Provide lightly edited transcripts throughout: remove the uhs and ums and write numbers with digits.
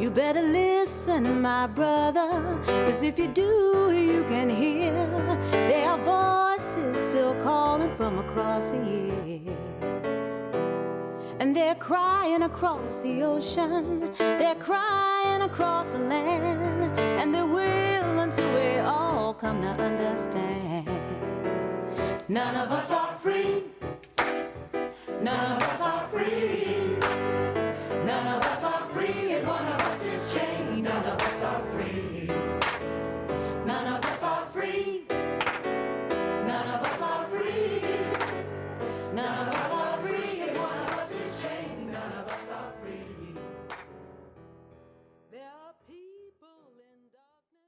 You better listen, my brother, 'cause if you do, you can hear there are voices still calling from across the years. And they're crying across the ocean, they're crying across the land, and they will until we all come to understand. None of us are free, none of us are free, none of us are free, and one of us is chained. None of us are free, none of us are free, none of us are free, none of us are free, and one of us is chained. None of us are free. There are people in darkness.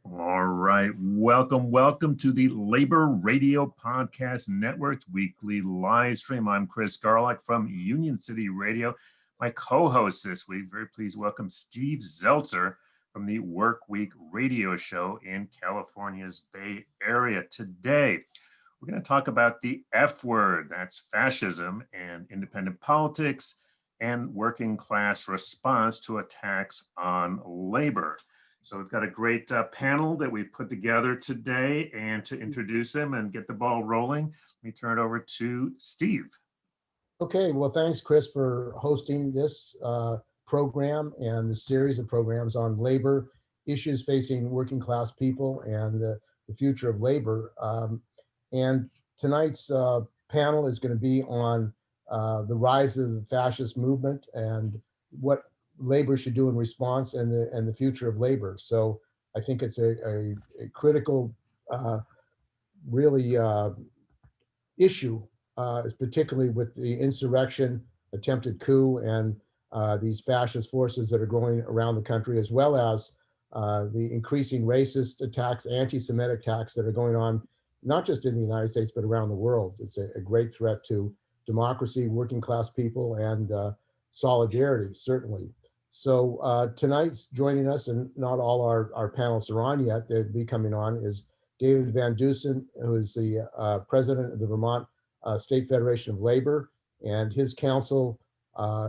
All right, welcome to the Labor Radio Podcast Network's weekly live stream. I'm Chris Garlock from Union City Radio. My co-host this week, very pleased to welcome Steve Zeltzer from the Work Week radio show in California's Bay Area. Today, we're going to talk about the F word, that's fascism and independent politics and working class response to attacks on labor. So we've got a great panel that we've put together today, and to introduce them and get the ball rolling, let me turn it over to Steve. Okay, well, thanks, Chris, for hosting this program and the series of programs on labor issues facing working class people and the future of labor. And tonight's panel is going to be on the rise of the fascist movement and what labor should do in response, and the future of labor. So I think it's a critical, really issue, is particularly with the insurrection, attempted coup, and these fascist forces that are going around the country, as well as the increasing racist attacks, anti-Semitic attacks that are going on, not just in the United States, but around the world. It's a great threat to democracy, working class people, and solidarity, certainly. So tonight's joining us, and not all our panelists are on yet, they'll be coming on, is David Van Deusen, who is the president of the Vermont State Federation of Labor, and his council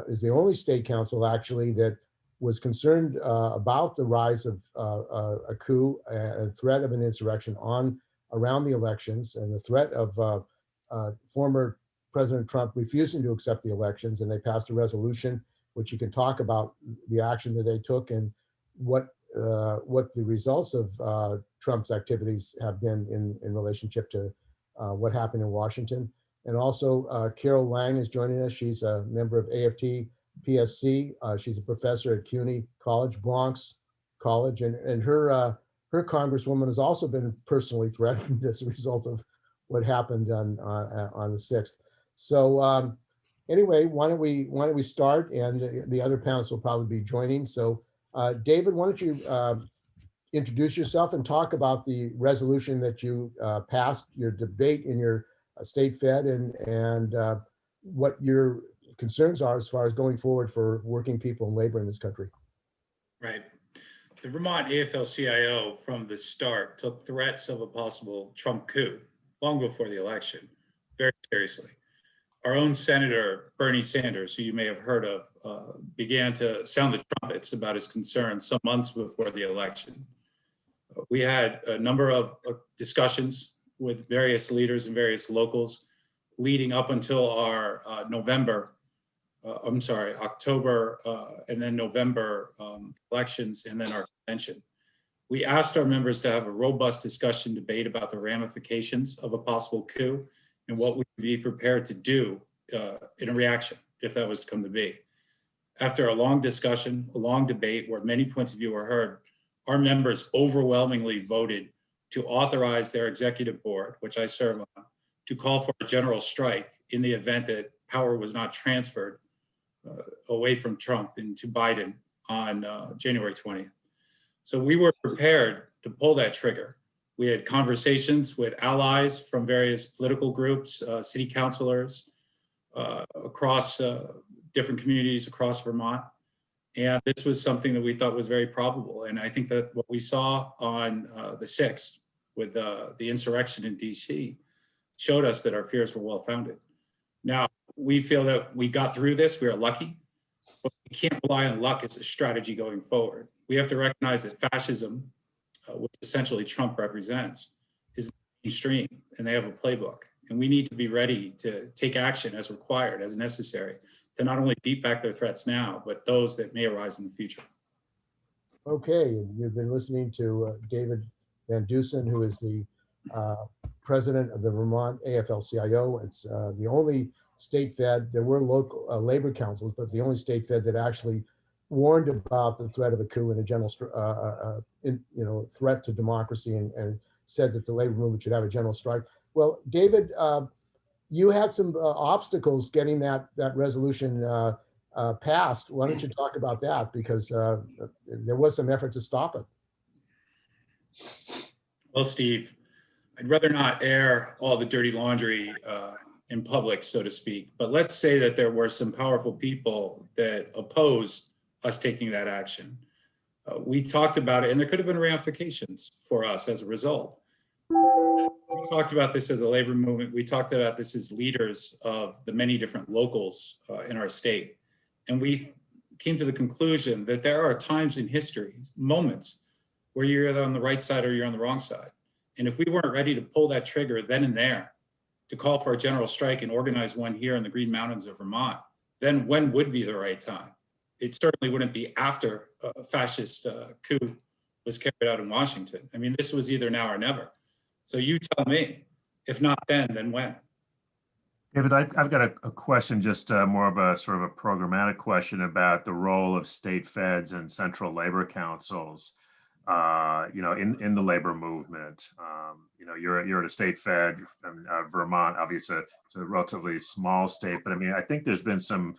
is the only state council actually that was concerned about the rise of a coup and threat of an insurrection around the elections, and the threat of former President Trump refusing to accept the elections, and they passed a resolution which you can talk about the action that they took and what the results of Trump's activities have been in relationship to what happened in Washington. And also Carol Lang is joining us. She's a member of AFT-PSC. She's a professor at CUNY College, Bronx College, and her congresswoman has also been personally threatened as a result of what happened on the 6th. So anyway, why don't we start, and the other panelists will probably be joining. So David, why don't you introduce yourself and talk about the resolution that you passed, your debate in your state fed, and what your concerns are as far as going forward for working people and labor in this country. Right. The Vermont AFL-CIO from the start took threats of a possible Trump coup long before the election very seriously. Our own Senator Bernie Sanders, who you may have heard of, began to sound the trumpets about his concerns some months before the election. We had a number of discussions with various leaders and various locals leading up until our October and then November elections, and then our convention. We asked our members to have a robust discussion debate about the ramifications of a possible coup and what we'd be prepared to do in a reaction if that was to come to be. After a long discussion, a long debate where many points of view were heard, our members overwhelmingly voted to authorize their executive board, which I serve on, to call for a general strike in the event that power was not transferred away from Trump into Biden on January 20th. So we were prepared to pull that trigger. We had conversations with allies from various political groups, city councilors across different communities across Vermont. And this was something that we thought was very probable. And I think that what we saw on the 6th with the insurrection in DC showed us that our fears were well-founded. Now, we feel that we got through this, we are lucky, but we can't rely on luck as a strategy going forward. We have to recognize that fascism, which essentially Trump represents, is mainstream, and they have a playbook. And we need to be ready to take action as required, as necessary, to not only beat back their threats now, but those that may arise in the future. Okay, you've been listening to David Van Deusen, who is the president of the Vermont AFL-CIO. It's the only state fed. There were local labor councils, but the only state fed that actually warned about the threat of a coup and a general, threat to democracy, and said that the labor movement should have a general strike. Well, David, you had some obstacles getting that resolution passed. Why don't you talk about that? Because there was some effort to stop it. Well, Steve, I'd rather not air all the dirty laundry in public, so to speak. But let's say that there were some powerful people that opposed us taking that action. We talked about it, and there could have been ramifications for us as a result. We talked about this as a labor movement. We talked about this as leaders of the many different locals in our state. And we came to the conclusion that there are times in history, moments, where you're either on the right side or you're on the wrong side. And if we weren't ready to pull that trigger then and there to call for a general strike and organize one here in the Green Mountains of Vermont, then when would be the right time? It certainly wouldn't be after a fascist coup was carried out in Washington. I mean, this was either now or never. So you tell me, if not then when? David, I've got a question, just more of a sort of a programmatic question about the role of state feds and central labor councils, in the labor movement. You're at a state fed, Vermont, obviously it's a relatively small state, but I mean, I think there's been some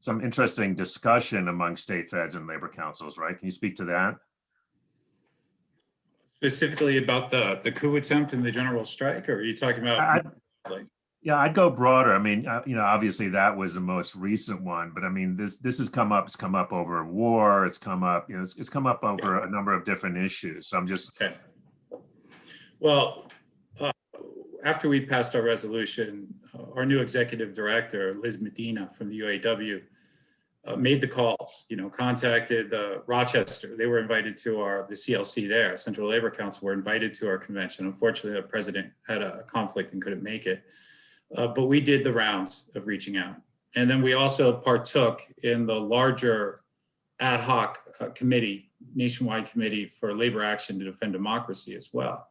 interesting discussion among state feds and labor councils, right? Can you speak to that? Specifically about the coup attempt and the general strike, or are you talking about? Yeah, I'd go broader. I mean, obviously that was the most recent one, but I mean, this has come up. It's come up over war. It's come up, it's come up over a number of different issues. So I'm just. Okay. Well, after we passed our resolution, our new executive director, Liz Medina from the UAW, made the calls, contacted Rochester. They were invited to the CLC there, Central Labor Council, were invited to our convention. Unfortunately, the president had a conflict and couldn't make it. But we did the rounds of reaching out. And then we also partook in the larger ad hoc committee, nationwide committee for labor action to defend democracy as well,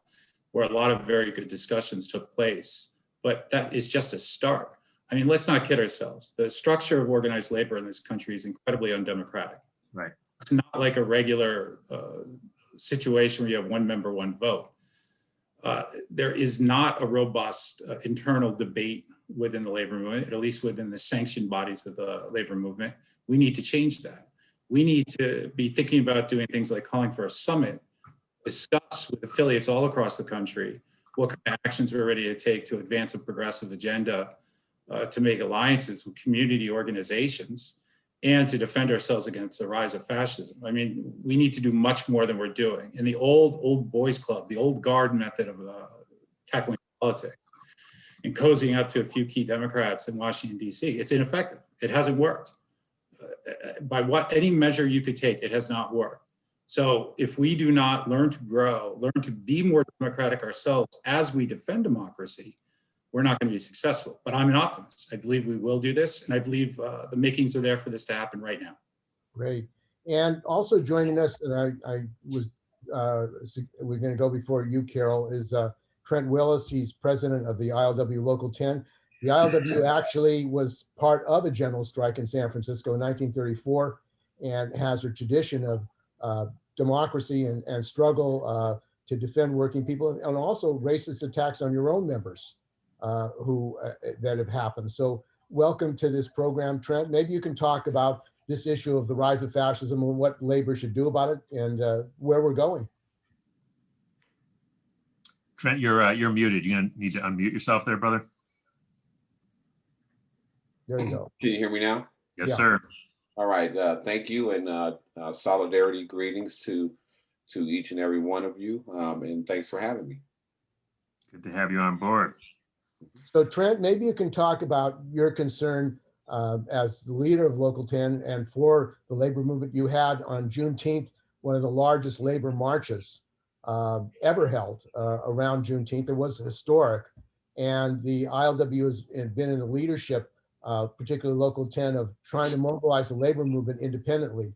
where a lot of very good discussions took place. But that is just a start. I mean, let's not kid ourselves. The structure of organized labor in this country is incredibly undemocratic. Right. It's not like a regular situation where you have one member, one vote. There is not a robust internal debate within the labor movement, at least within the sanctioned bodies of the labor movement. We need to change that. We need to be thinking about doing things like calling for a summit, discuss with affiliates all across the country what kind of actions we're ready to take to advance a progressive agenda, to make alliances with community organizations, and to defend ourselves against the rise of fascism. I mean, we need to do much more than we're doing. In the old boys club, the old guard method of tackling politics and cozying up to a few key Democrats in Washington, D.C., it's ineffective. It hasn't worked. By any measure you could take, it has not worked. So if we do not learn to grow, learn to be more democratic ourselves as we defend democracy, we're not going to be successful. But I'm an optimist. I believe we will do this, and I believe the makings are there for this to happen right now. Great. And also joining us, and we're going to go before you, Carol, is Trent Willis. He's president of the ILWU Local 10. The ILWU actually was part of a general strike in San Francisco in 1934 and has a tradition of democracy and struggle to defend working people, and also racist attacks on your own members that have happened. So welcome to this program, Trent. Maybe you can talk about this issue of the rise of fascism and what labor should do about it, and where we're going. Trent, you're muted. You're gonna need to unmute yourself there, brother. There you go. Can you hear me now? Yes, Yeah. sir. All right. Thank you, and solidarity greetings to each and every one of you, and thanks for having me. Good to have you on board. So Trent, maybe you can talk about your concern as the leader of Local 10 and for the labor movement. You had on Juneteenth one of the largest labor marches ever held around Juneteenth. It was historic. And the ILWU has been in the leadership, particularly Local 10, of trying to mobilize the labor movement independently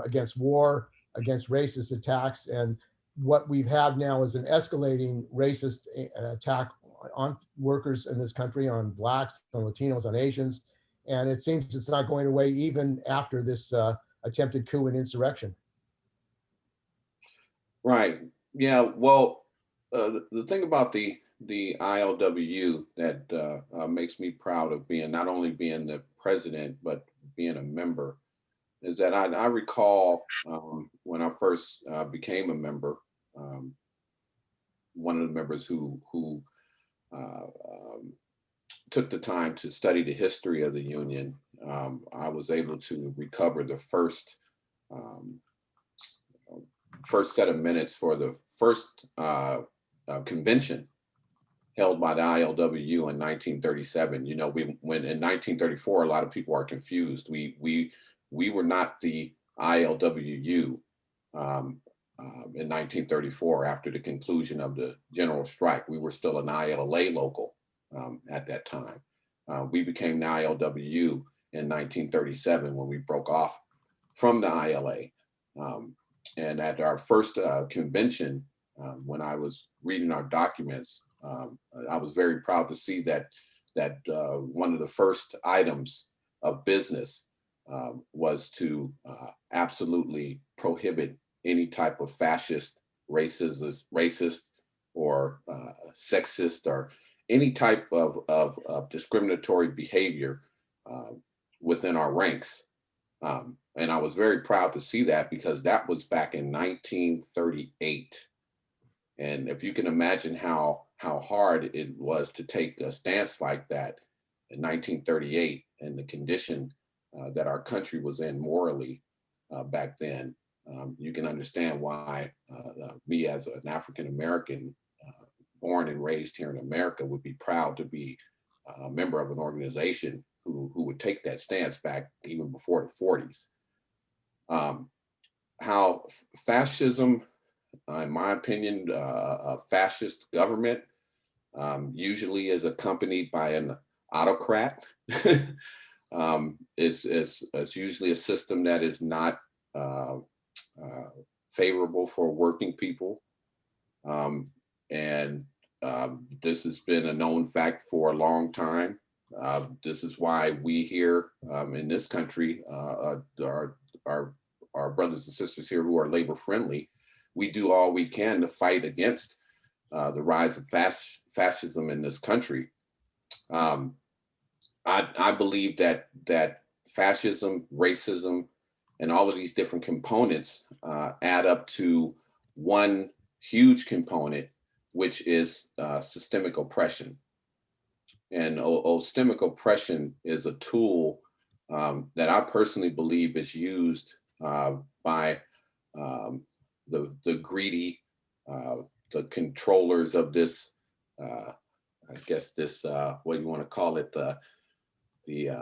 against war, against racist attacks. And what we've had now is an escalating racist attack on workers in this country, on Blacks, on Latinos, on Asians. And it seems it's not going away even after this attempted coup and insurrection. Right. Yeah. Well, the thing about the ILWU that makes me proud of being not only being the president, but being a member is that I recall when I first became a member, one of the members who took the time to study the history of the union, I was able to recover the first set of minutes for the first convention held by the ILWU in 1937. You know, when in 1934, a lot of people are confused. We were not the ILWU in 1934 after the conclusion of the general strike. We were still an ILA local at that time. We became the ILWU in 1937 when we broke off from the ILA. And at our first convention, when I was reading our documents, I was very proud to see that one of the first items of business was to absolutely prohibit any type of fascist, racist or sexist or any type of discriminatory behavior within our ranks. And I was very proud to see that because that was back in 1938. And if you can imagine how hard it was to take a stance like that in 1938 and the condition that our country was in morally back then, you can understand why me as an African-American born and raised here in America would be proud to be a member of an organization who would take that stance back even before the 40s. How fascism, in my opinion, a fascist government usually is accompanied by an autocrat. It's usually a system that is not favorable for working people. And this has been a known fact for a long time. This is why we here in this country, our brothers and sisters here who are labor friendly, we do all we can to fight against the rise of fascism in this country. I believe that fascism, racism, and all of these different components add up to one huge component, which is systemic oppression. And systemic oppression is a tool that I personally believe is used by the greedy, the controllers of this, I guess this, what do you want to call it, the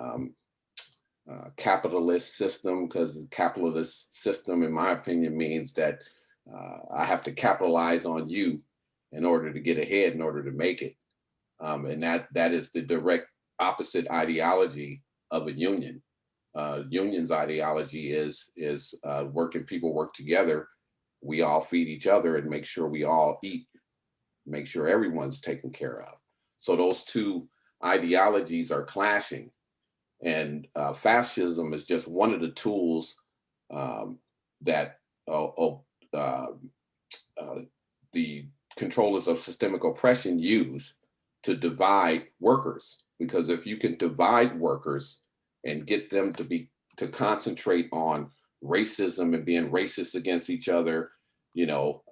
capitalist system, because the capitalist system, in my opinion, means that I have to capitalize on you in order to get ahead, in order to make it. And that is the direct opposite ideology of a union. Union's ideology is working people work together. We all feed each other and make sure we all eat, make sure everyone's taken care of. So those two ideologies are clashing. And fascism is just one of the tools that the controllers of systemic oppression use to divide workers. Because if you can divide workers and get them to concentrate on racism and being racist against each other, you know,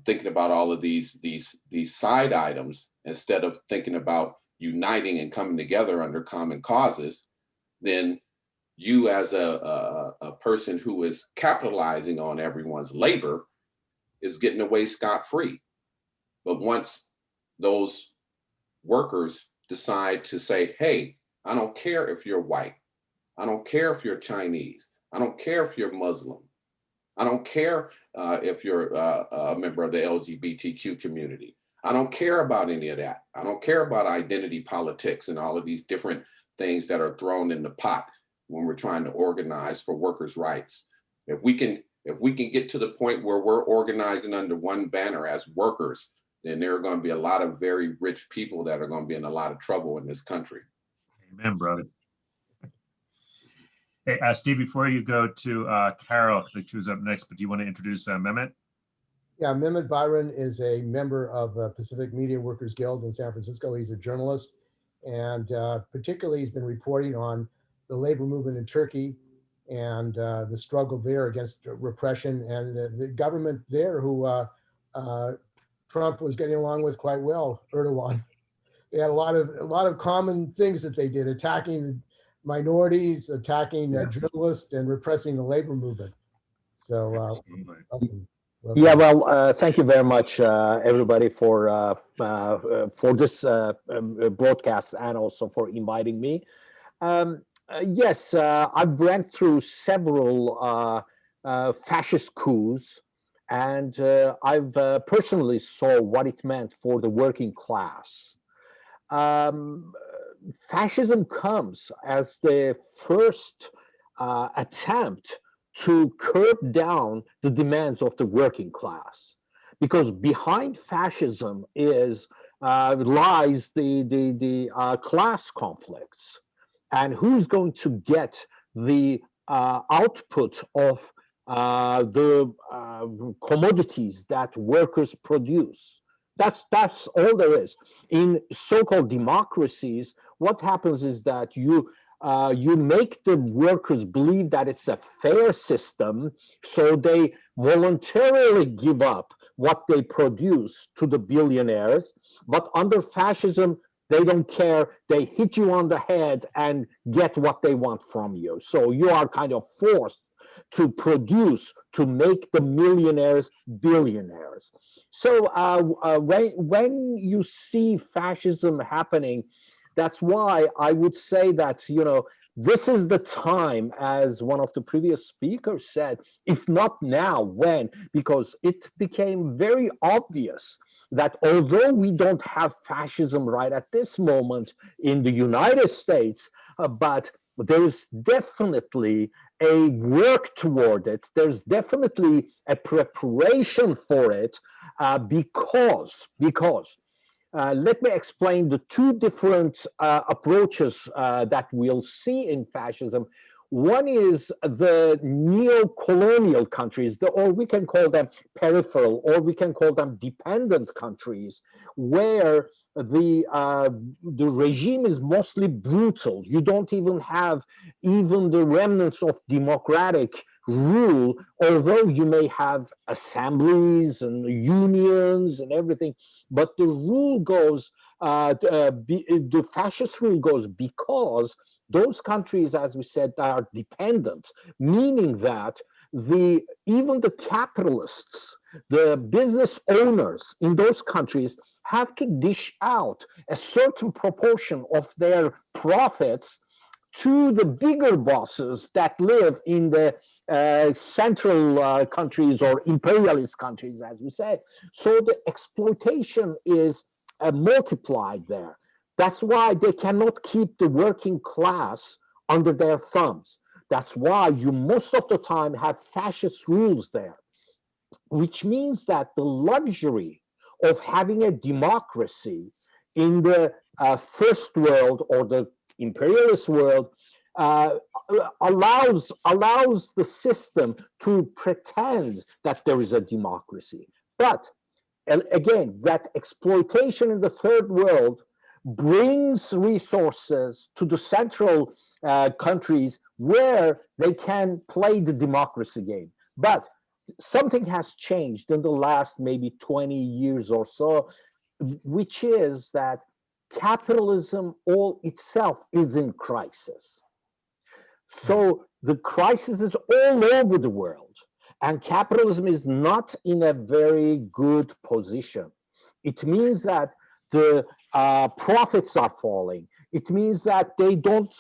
thinking about all of these side items instead of thinking about uniting and coming together under common causes, then you as a person who is capitalizing on everyone's labor is getting away scot-free. But once those workers decide to say, hey, I don't care if you're white. I don't care if you're Chinese. I don't care if you're Muslim. I don't care if you're a member of the LGBTQ community. I don't care about any of that. I don't care about identity politics and all of these different things that are thrown in the pot when we're trying to organize for workers' rights. If we can get to the point where we're organizing under one banner as workers, then there are going to be a lot of very rich people that are going to be in a lot of trouble in this country. Amen, brother. Hey, Steve, before you go to Carol, I think she was up next, but do you want to introduce Mehmet? Yeah, Mehmet Bayram is a member of Pacific Media Workers Guild in San Francisco. He's a journalist, and particularly he's been reporting on the labor movement in Turkey and the struggle there against repression and the government there who Trump was getting along with quite well, Erdogan. They had a lot of common things that they did, attacking minorities, attacking journalists, and repressing the labor movement. So, welcome. Yeah, well, thank you very much, everybody, for this broadcast and also for inviting me. Yes, I've went through several fascist coups, and I've personally saw what it meant for the working class. Fascism comes as the first attempt to curb down the demands of the working class, because behind fascism lies the class conflicts, and who's going to get the output of the commodities that workers produce. That's all there is. In so-called democracies, what happens is that you make the workers believe that it's a fair system, so they voluntarily give up what they produce to the billionaires. But under fascism, they don't care. They hit you on the head and get what they want from you. So you are kind of forced to produce to make the millionaires billionaires. So when you see fascism happening, that's why I would say that, this is the time, as one of the previous speakers said, if not now, when? Because it became very obvious that although we don't have fascism right at this moment in the United States, but there's definitely a work toward it. There's definitely a preparation for it because let me explain the two different approaches that we'll see in fascism. One is the neo-colonial countries, or we can call them peripheral, or we can call them dependent countries, where the regime is mostly brutal. You don't even have the remnants of democratic rule, although you may have assemblies and unions and everything, but the rule goes, the fascist rule goes because those countries, as we said, are dependent, meaning that even the capitalists, the business owners in those countries have to dish out a certain proportion of their profits to the bigger bosses that live in the central countries or imperialist countries, as we say. So the exploitation is multiplied there. That's why they cannot keep the working class under their thumbs. That's why you most of the time have fascist rules there, which means that the luxury of having a democracy in the first world or the imperialist world allows the system to pretend that there is a democracy. But again, that exploitation in the third world brings resources to the central countries where they can play the democracy game. But something has changed in the last maybe 20 years or so, which is that capitalism all itself is in crisis. So the crisis is all over the world, and capitalism is not in a very good position. It means that the profits are falling. It means that they don't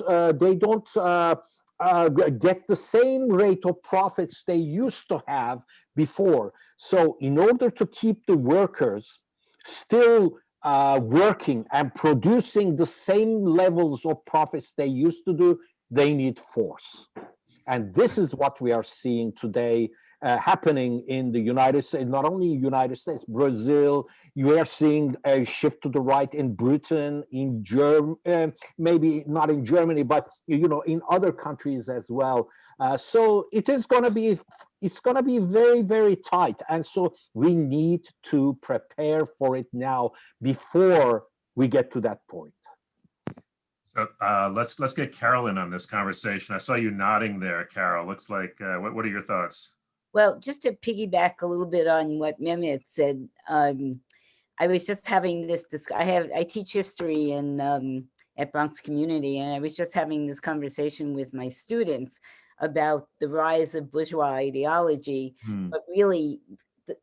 get the same rate of profits they used to have before. So in order to keep the workers still working and producing the same levels of profits they used to do, they need force. And this is what we are seeing today happening in the United States, not only United States, Brazil. You are seeing a shift to the right in Britain, in Germany, maybe not in Germany, but in other countries as well. So it is going to be, it's going to be very, very tight. And so we need to prepare for it now before we get to that point. So let's get Carol in on this conversation. I saw you nodding there, Carol. Looks like, what are your thoughts? Well, just to piggyback a little bit on what Mehmet said, I was just having this, I teach history at Bronx Community, and I was just having this conversation with my students about the rise of bourgeois ideology, but really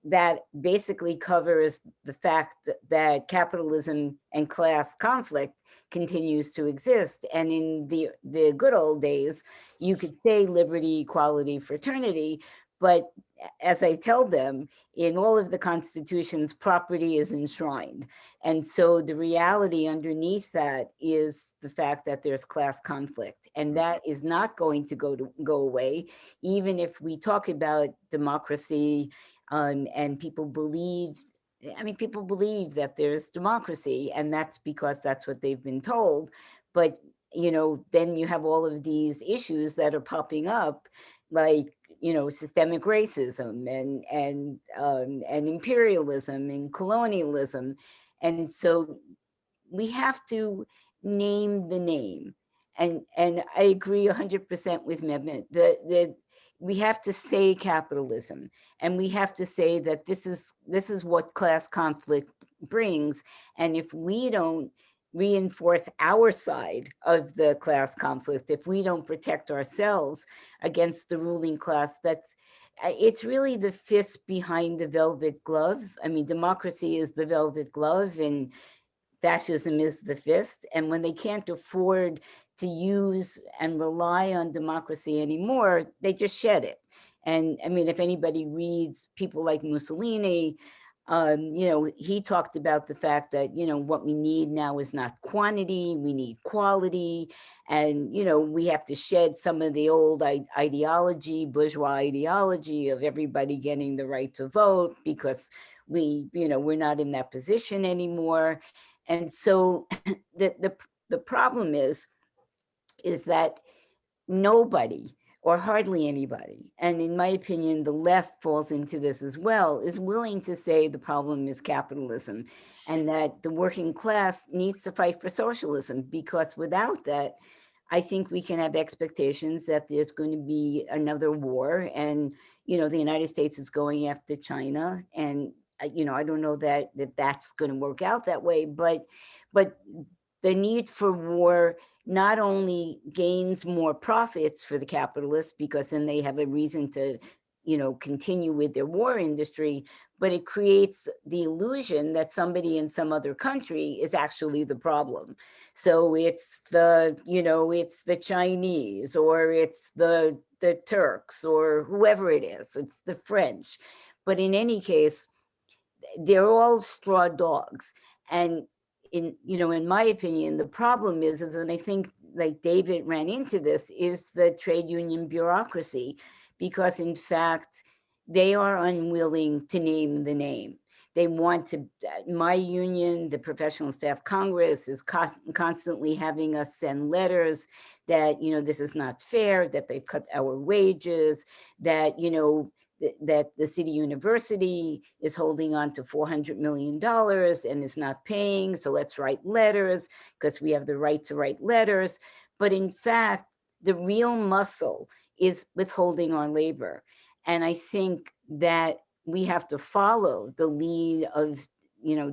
that basically covers the fact that capitalism and class conflict continues to exist. And in the good old days, you could say liberty, equality, fraternity, but as I tell them, in all of the constitutions, property is enshrined. And so the reality underneath that is the fact that there's class conflict, and that is not going to go away, even if we talk about democracy, and people believe that there's democracy, and that's because that's what they've been told. But then you have all of these issues that are popping up, like systemic racism and imperialism and colonialism. And so we have to name the name. And I agree 100% with Mehmet. We have to say capitalism, and we have to say that this is what class conflict brings. And if we don't reinforce our side of the class conflict, if we don't protect ourselves against the ruling class, it's really the fist behind the velvet glove. I mean, democracy is the velvet glove and fascism is the fist. And when they can't afford to use and rely on democracy anymore, they just shed it. And I mean, if anybody reads people like Mussolini, he talked about the fact that, what we need now is not quantity, we need quality. And, we have to shed some of the old ideology, bourgeois ideology of everybody getting the right to vote because we're not in that position anymore. And so the problem is that nobody, or hardly anybody, and in my opinion, the left falls into this as well, is willing to say the problem is capitalism and that the working class needs to fight for socialism, because without that, I think we can have expectations that there's going to be another war, and the United States is going after China, and I don't know that that's going to work out that way, but the need for war not only gains more profits for the capitalists, because then they have a reason to, continue with their war industry, but it creates the illusion that somebody in some other country is actually the problem. So it's it's the Chinese, or it's the Turks, or whoever it is, it's the French. But in any case, they're all straw dogs. And in my opinion, the problem is, and I think like David ran into this, is the trade union bureaucracy, because in fact, they are unwilling to name the name. They want to, my union, the Professional Staff Congress, is constantly having us send letters that, this is not fair, that they've cut our wages, that, that the city university is holding on to $400 million and is not paying. So let's write letters because we have the right to write letters. But in fact, the real muscle is withholding our labor. And I think that we have to follow the lead of,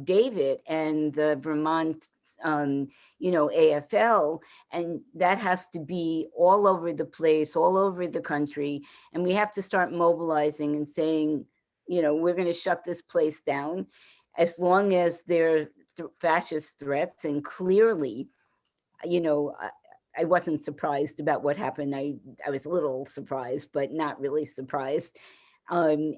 David and the Vermont, AFL, and that has to be all over the place, all over the country. And we have to start mobilizing and saying, we're going to shut this place down as long as there are fascist threats. And clearly, I wasn't surprised about what happened. I was a little surprised, but not really surprised. And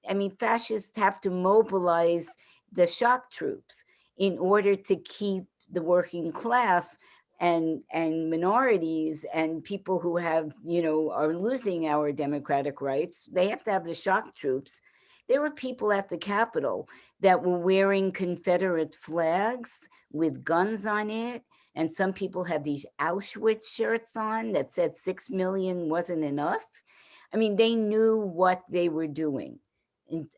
I mean, fascists have to mobilize the shock troops in order to keep the working class and minorities and people who have, are losing our democratic rights. They have to have the shock troops. There were people at the Capitol that were wearing Confederate flags with guns on it. And some people had these Auschwitz shirts on that said 6 million wasn't enough. I mean, they knew what they were doing.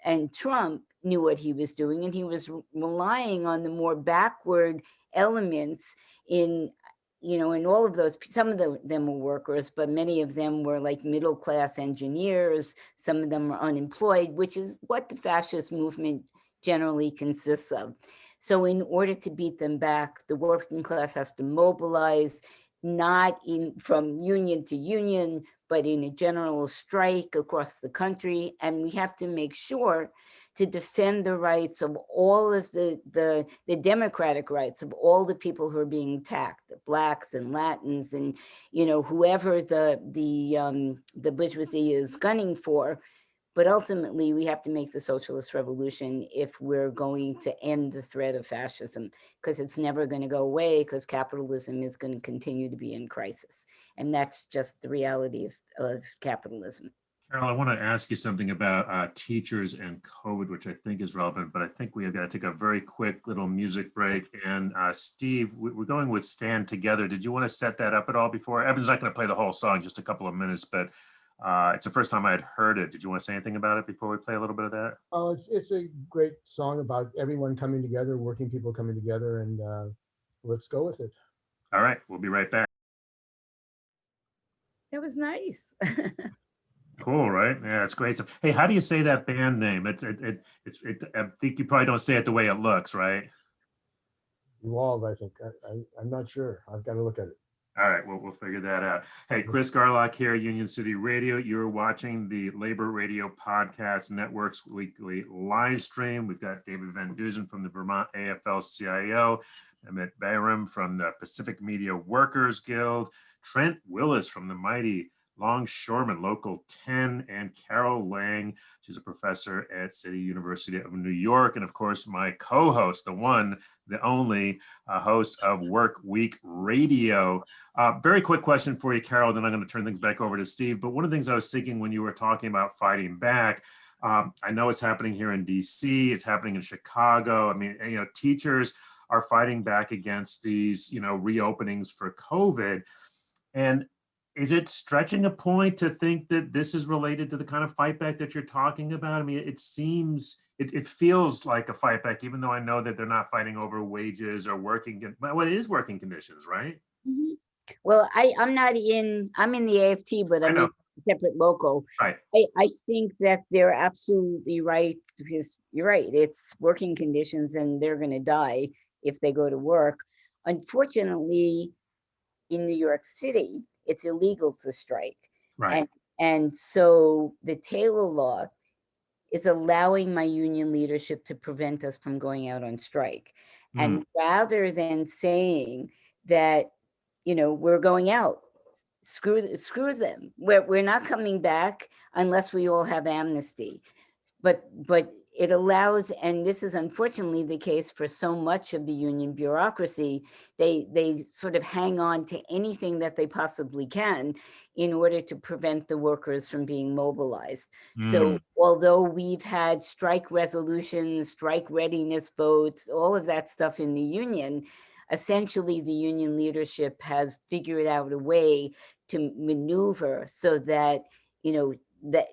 And Trump knew what he was doing, and he was relying on the more backward elements in all of those. Some of them were workers, but many of them were like middle-class engineers. Some of them were unemployed, which is what the fascist movement generally consists of. So in order to beat them back, the working class has to mobilize, not from union to union, but in a general strike across the country. And we have to make sure to defend the rights of all of the democratic rights of all the people who are being attacked, the Blacks and Latins and, whoever the bourgeoisie is gunning for. But ultimately, we have to make the socialist revolution if we're going to end the threat of fascism, because it's never going to go away, because capitalism is going to continue to be in crisis. And that's just the reality of capitalism. Carol, I want to ask you something about teachers and COVID, which I think is relevant, but I think we have got to take a very quick little music break. And Steve, we're going with Stand Together. Did you want to set that up at all before? Evan's not going to play the whole song, just a couple of minutes, but it's the first time I had heard it. Did you want to say anything about it before we play a little bit of that? Oh, it's a great song about everyone coming together, working people coming together, and let's go with it. All right, we'll be right back. That was nice. Cool, right? Yeah, it's great stuff. Hey, how do you say that band name? I think you probably don't say it the way it looks, right? Evolve, I think. I'm not sure. I've got to look at it. All right, we'll figure that out. Hey, Chris Garlock here, Union City Radio. You're watching the Labor Radio Podcast Network's weekly live stream. We've got David Van Deusen from the Vermont AFL-CIO, Mehmet Bayram from the Pacific Media Workers Guild, Trent Willis from the mighty Longshoreman Local 10, and Carol Lang. She's a professor at City University of New York. And of course, my co-host, the one, the only host of Work Week Radio. Very quick question for you, Carol, then I'm going to turn things back over to Steve. But one of the things I was thinking when you were talking about fighting back, I know it's happening here in DC, it's happening in Chicago. I mean, teachers are fighting back against these, reopenings for COVID. And is it stretching a point to think that this is related to the kind of fight back that you're talking about? I mean, it feels like a fight back, even though I know that they're not fighting over wages or but it is working conditions, right? Mm-hmm. Well, I'm in the AFT, but I'm in a separate local. Right. I think that they're absolutely right, because you're right, it's working conditions and they're going to die if they go to work. Unfortunately, in New York City, it's illegal to strike. Right. And so the Taylor law is allowing my union leadership to prevent us from going out on strike. And rather than saying that, we're going out, screw them, we're not coming back unless we all have amnesty. But it allows, and this is unfortunately the case for so much of the union bureaucracy, they sort of hang on to anything that they possibly can in order to prevent the workers from being mobilized. So although we've had strike resolutions, strike readiness votes, all of that stuff in the union, essentially the union leadership has figured out a way to maneuver so that, that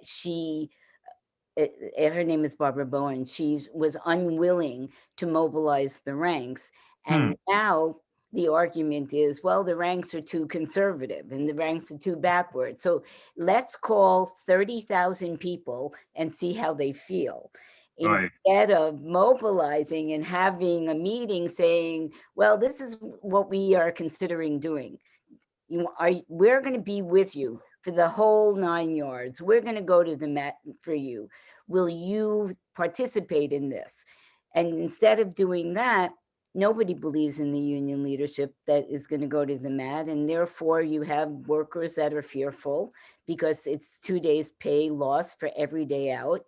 her name is Barbara Bowen, she was unwilling to mobilize the ranks. And now the argument is, well, the ranks are too conservative and the ranks are too backward. So let's call 30,000 people and see how they feel. Right. Instead of mobilizing and having a meeting saying, well, this is what we are considering doing. We're going to be with you for the whole 9 yards. We're going to go to the mat for you. Will you participate in this? And instead of doing that, nobody believes in the union leadership that is going to go to the mat. And therefore you have workers that are fearful because it's 2 days pay loss for every day out.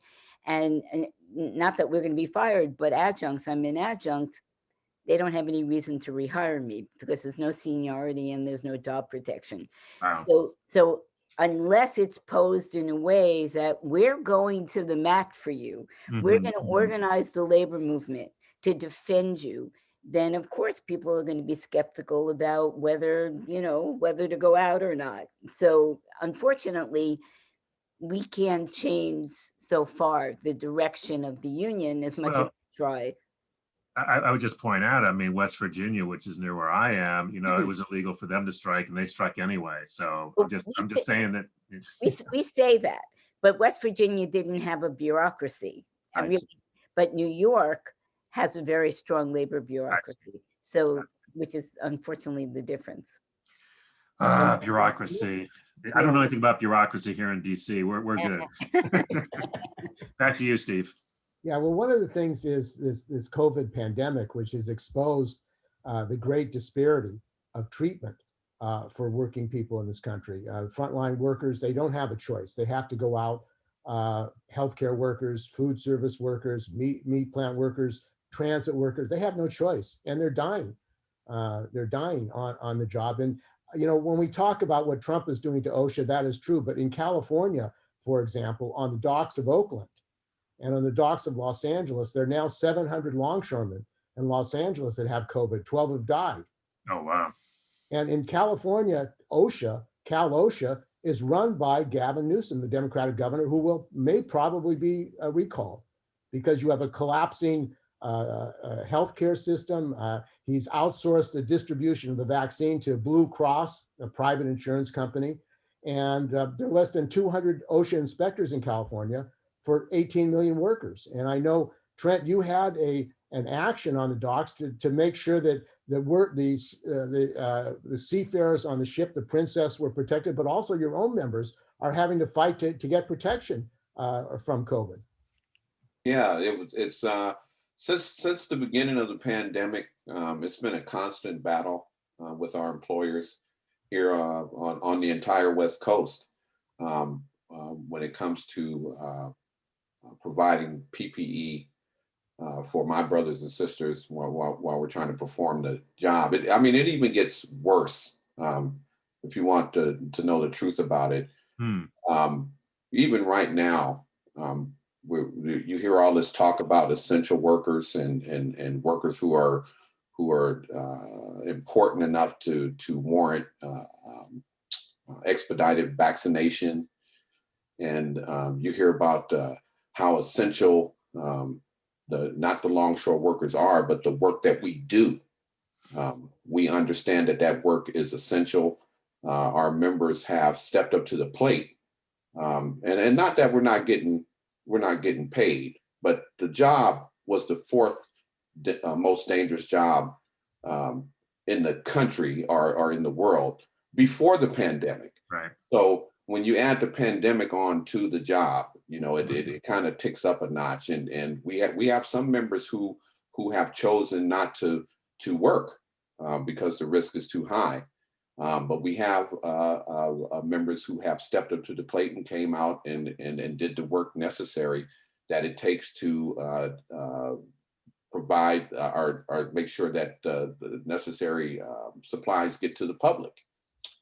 And not that we're going to be fired, but adjuncts, I'm an adjunct, they don't have any reason to rehire me because there's no seniority and there's no job protection. Wow. So unless it's posed in a way that we're going to the mat for you, we're going to organize the labor movement to defend you, then of course people are going to be skeptical about whether, whether to go out or not. So unfortunately, we can't change so far the direction of the union as much as we try. I would just point out, I mean, West Virginia, which is near where I am, it was illegal for them to strike and they struck anyway. So I'm just saying that. We say that, but West Virginia didn't have a bureaucracy. But New York has a very strong labor bureaucracy. So, which is unfortunately the difference. Bureaucracy. I don't know anything about bureaucracy here in DC. We're good. Back to you, Steve. Yeah, well, one of the things is this COVID pandemic, which has exposed the great disparity of treatment for working people in this country. Frontline workers, they don't have a choice. They have to go out. Healthcare workers, food service workers, meat plant workers, transit workers, they have no choice, and they're dying. They're dying on the job. And when we talk about what Trump is doing to OSHA, that is true. But in California, for example, on the docks of Oakland and on the docks of Los Angeles, there are now 700 longshoremen in Los Angeles that have COVID. 12 have died. Oh, wow. And in California, Cal OSHA, is run by Gavin Newsom, the Democratic governor, who may probably be recalled because you have a collapsing healthcare system. He's outsourced the distribution of the vaccine to Blue Cross, a private insurance company. And there are less than 200 OSHA inspectors in California for 18 million workers. And I know, Trent, you had an action on the docks to make sure that the seafarers on the ship, the Princess, were protected, but also your own members are having to fight to get protection from COVID. Yeah, it's since the beginning of the pandemic, it's been a constant battle with our employers here on the entire West Coast when it comes to providing PPE for my brothers and sisters while we're trying to perform the job. It even gets worse if you want to know the truth about it. Even right now, you hear all this talk about essential workers and workers who are important enough to warrant expedited vaccination, and you hear about how essential not the longshore workers are, but the work that we do. We understand that work is essential. Our members have stepped up to the plate, and not that we're not getting paid, but the job was the fourth most dangerous job in the country or in the world before the pandemic. Right. So when you add the pandemic on to the job, it kind of ticks up a notch, and we have some members who have chosen not to work because the risk is too high. But we have members who have stepped up to the plate and came out and did the work necessary that it takes to provide or make sure that the necessary supplies get to the public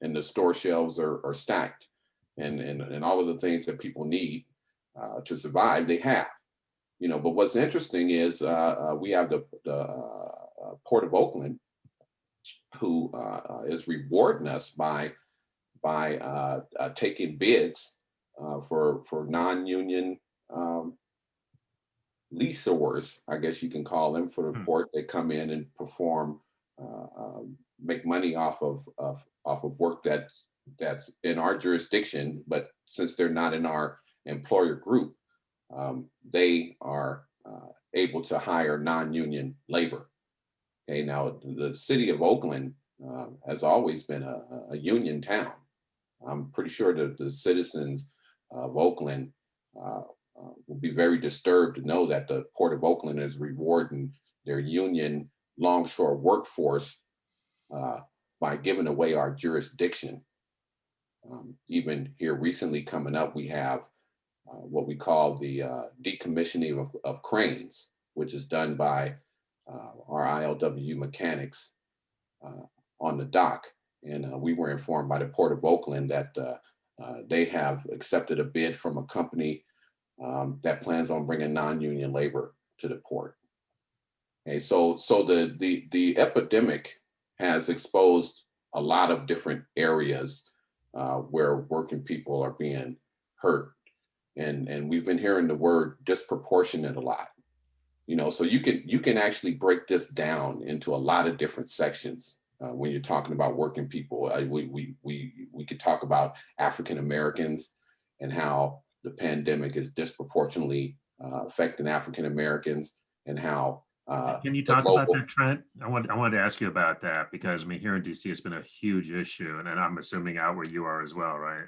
and the store shelves are stacked and all of the things that people need to survive, they have. But what's interesting is we have the Port of Oakland, who is rewarding us by taking bids for non-union leasors, I guess you can call them, for the port. They come in and perform, make money off of work that's in our jurisdiction, but since they're not in our employer group, they are able to hire non-union labor. Okay, now the city of Oakland has always been a union town. I'm pretty sure that the citizens of Oakland will be very disturbed to know that the Port of Oakland is rewarding their union longshore workforce by giving away our jurisdiction. Even here recently coming up, we have what we call the decommissioning of cranes, which is done by our ILWU mechanics on the dock. And we were informed by the Port of Oakland that they have accepted a bid from a company that plans on bringing non-union labor to the port. Okay, so the epidemic has exposed a lot of different areas where working people are being hurt. And we've been hearing the word disproportionate a lot. You know, so you can actually break this down into a lot of different sections when you're talking about working people. We could talk about African Americans and how the pandemic is disproportionately affecting African Americans, and how can you talk about that, Trent? I wanted to ask you about that, because I mean, here in DC, it's been a huge issue, and I'm assuming out where you are as well, right?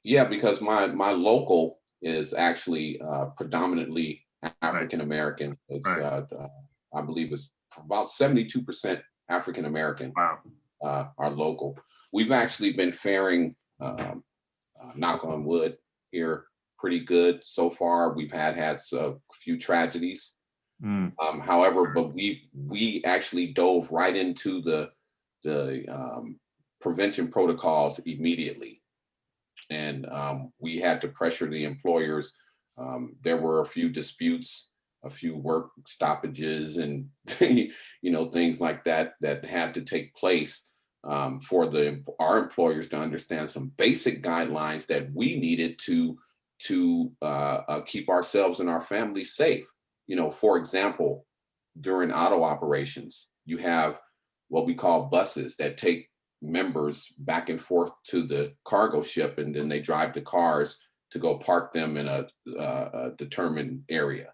Yeah, because my local is actually predominantly African American. It's I believe it's about 72% African American. Wow. Our local. We've actually been faring, knock on wood, here pretty good so far. We've had a few tragedies. However, but we actually dove right into the prevention protocols immediately, and we had to pressure the employers. There were a few disputes, a few work stoppages, and you know, things like that that had to take place for our employers to understand some basic guidelines that we needed to keep ourselves and our families safe. You know, for example, during auto operations, you have what we call buses that take members back and forth to the cargo ship, and then they drive the cars to go park them in a determined area.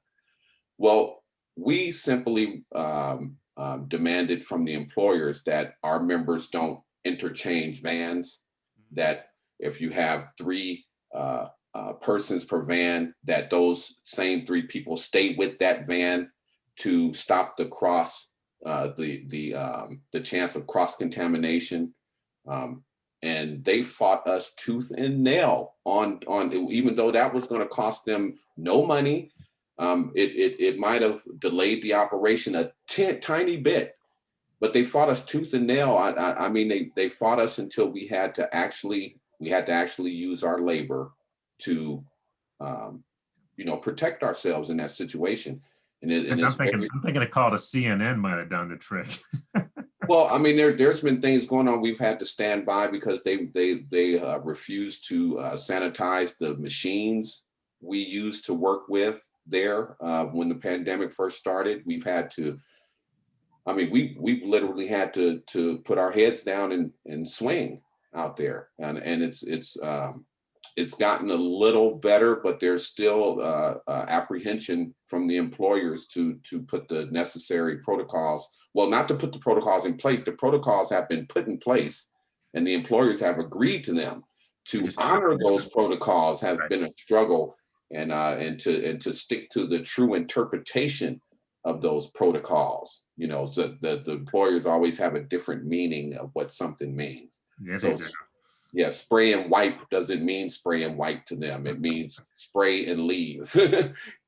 Well, we simply demanded from the employers that our members don't interchange vans, that if you have 3 persons per van, that those same 3 people stay with that van to stop the chance of cross contamination. And they fought us tooth and nail on even though that was going to cost them no money. It might have delayed the operation a tiny bit, but they fought us tooth and nail. I mean, they fought us until we had to actually use our labor to, you know, protect ourselves in that situation. And I'm thinking a call to CNN might have done the trick. Well, I mean, there's been things going on. We've had to stand by because they refused to sanitize the machines we used to work with there when the pandemic first started. We've had to, I mean, we literally had to put our heads down and swing out there, and it's gotten a little better, but there's still apprehension from the employers to put the necessary protocols. Well, not to put the protocols in place. The protocols have been put in place, and the employers have agreed to them. To honor those protocols has been a struggle, and to stick to the true interpretation of those protocols. You know, so the employers always have a different meaning of what something means. Yes, so, yeah, spray and wipe doesn't mean spray and wipe to them. It means spray and leave,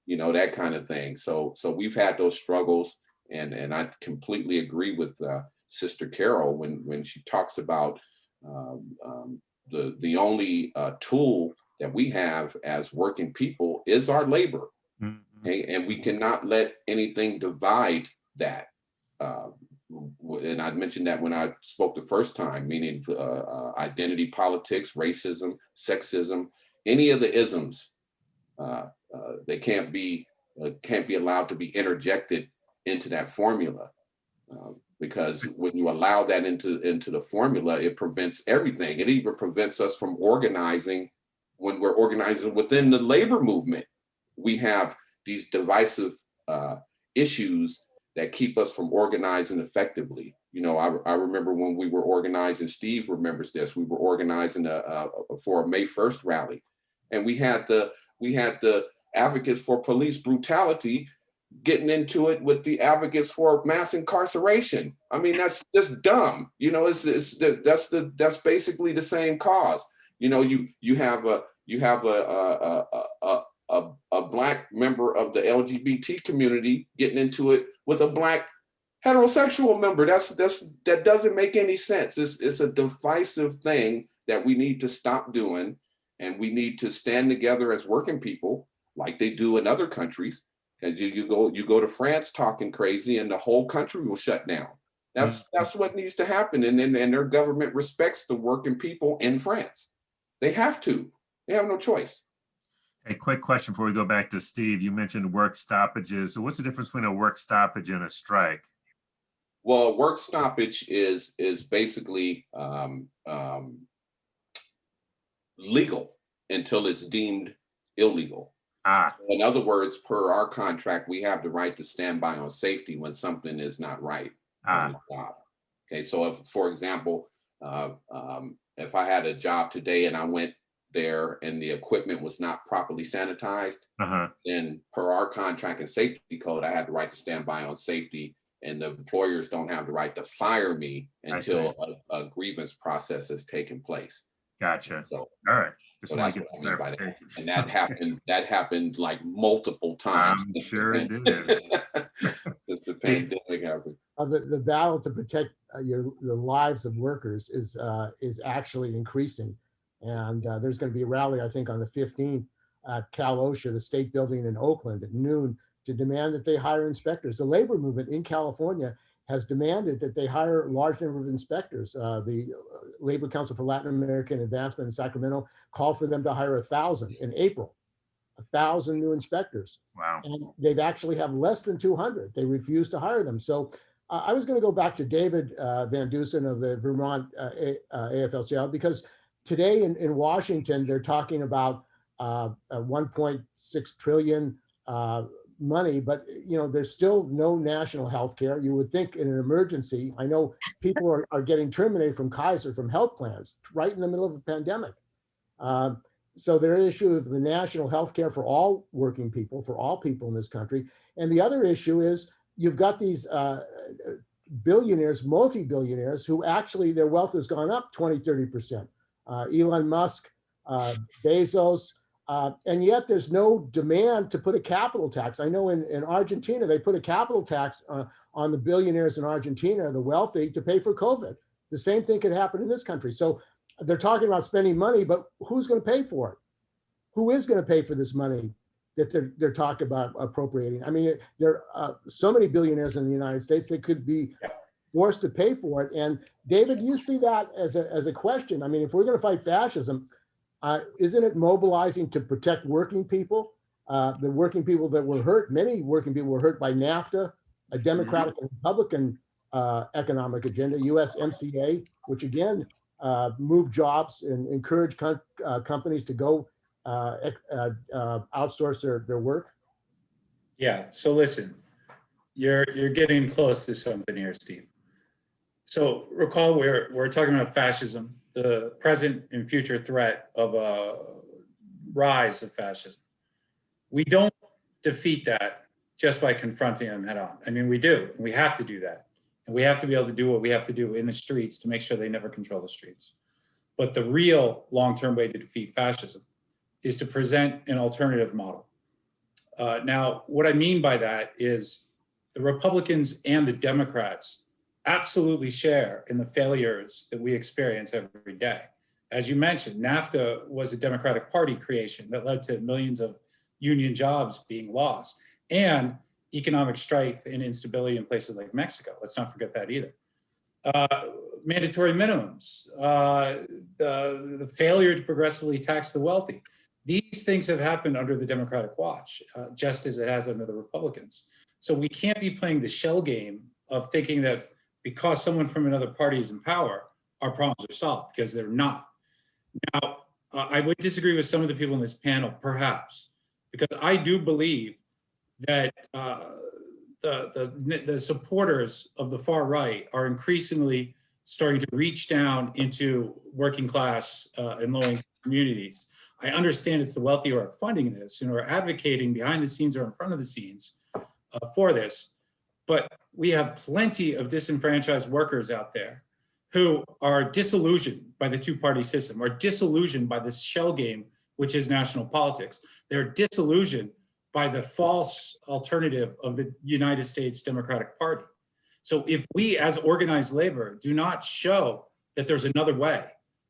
you know, that kind of thing. So we've had those struggles, and I completely agree with Sister Carol when she talks about the only tool that we have as working people is our labor. Okay? And we cannot let anything divide that. And I mentioned that when I spoke the first time, meaning identity politics, racism, sexism, any of the isms, they can't be allowed to be interjected into that formula, because when you allow that into the formula, it prevents everything. It even prevents us from organizing. When we're organizing within the labor movement, we have these divisive issues that keep us from organizing effectively. You know, I remember when we were organizing, Steve remembers this, we were organizing for a May 1st rally. And we had the advocates for police brutality getting into it with the advocates for mass incarceration. I mean, that's just dumb. You know, that's basically the same cause. You know, you have a Black member of the LGBT community getting into it with a Black heterosexual member. That doesn't make any sense. It's a divisive thing that we need to stop doing, and we need to stand together as working people like they do in other countries. As you go to France talking crazy, and the whole country will shut down. That's what needs to happen, and their government respects the working people in France. They have to. They have no choice. A quick question before we go back to Steve. You mentioned work stoppages. So what's the difference between a work stoppage and a strike? Well, work stoppage is basically legal until it's deemed illegal. In other words, per our contract, we have the right to stand by on safety when something is not right on the job. Okay, so if, for example, if I had a job today and I went there and the equipment was not properly sanitized, then per our contract and safety code, I had the right to stand by on safety, and the employers don't have the right to fire me until a grievance process has taken place. Gotcha. So, all right. So that's what I mean by that. And that happened like multiple times. I'm sure it did. Since the pandemic happened. The battle to protect the lives of workers is actually increasing. And there's going to be a rally, I think, on the 15th at Cal OSHA, the state building in Oakland at noon, to demand that they hire inspectors. The labor movement in California has demanded that they hire a large number of inspectors. The Labor Council for Latin American Advancement in Sacramento called for them to hire 1,000 in April, 1,000 new inspectors. Wow. And they've actually have less than 200. They refuse to hire them. So I was going to go back to David Van Deusen of the Vermont AFL-CIO, because today in Washington, they're talking about 1.6 trillion money, but there's still no national health care. You would think in an emergency, I know people are getting terminated from Kaiser, from health plans, right in the middle of a pandemic. So there is issue of the national health care for all working people, for all people in this country. And the other issue is you've got these billionaires, multi-billionaires, who actually their wealth has gone up 20, 30%. Elon Musk, Bezos, and yet there's no demand to put a capital tax. I know in Argentina, they put a capital tax on the billionaires in Argentina, the wealthy, to pay for COVID. The same thing could happen in this country. So they're talking about spending money, but who's going to pay for it? Who is going to pay for this money that they're talking about appropriating? I mean, there are so many billionaires in the United States that could be forced to pay for it. And David, you see that as a question. I mean, if we're going to fight fascism, isn't it mobilizing to protect working people? The working people that were hurt, many working people were hurt by NAFTA, a Democratic and Republican economic agenda, USMCA, which again moved jobs and encouraged companies to go outsource their work. Yeah, so listen, you're getting close to something here, Steve. So recall we're talking about fascism, the present and future threat of a rise of fascism. We don't defeat that just by confronting them head on. I mean, we do, and we have to do that. And we have to be able to do what we have to do in the streets to make sure they never control the streets. But the real long-term way to defeat fascism is to present an alternative model. Now, what I mean by that is the Republicans and the Democrats absolutely share in the failures that we experience every day. As you mentioned, NAFTA was a Democratic Party creation that led to millions of union jobs being lost and economic strife and instability in places like Mexico. Let's not forget that either. Mandatory minimums, the failure to progressively tax the wealthy. These things have happened under the Democratic watch, just as it has under the Republicans. So we can't be playing the shell game of thinking that because someone from another party is in power, our problems are solved, because they're not. Now, I would disagree with some of the people in this panel, perhaps, because I do believe that the supporters of the far right are increasingly starting to reach down into working class and low-income communities. I understand it's the wealthy who are funding this and who are advocating behind the scenes or in front of the scenes for this, but we have plenty of disenfranchised workers out there who are disillusioned by the two-party system, are disillusioned by this shell game, which is national politics. They're disillusioned by the false alternative of the United States Democratic Party. So if we as organized labor do not show that there's another way,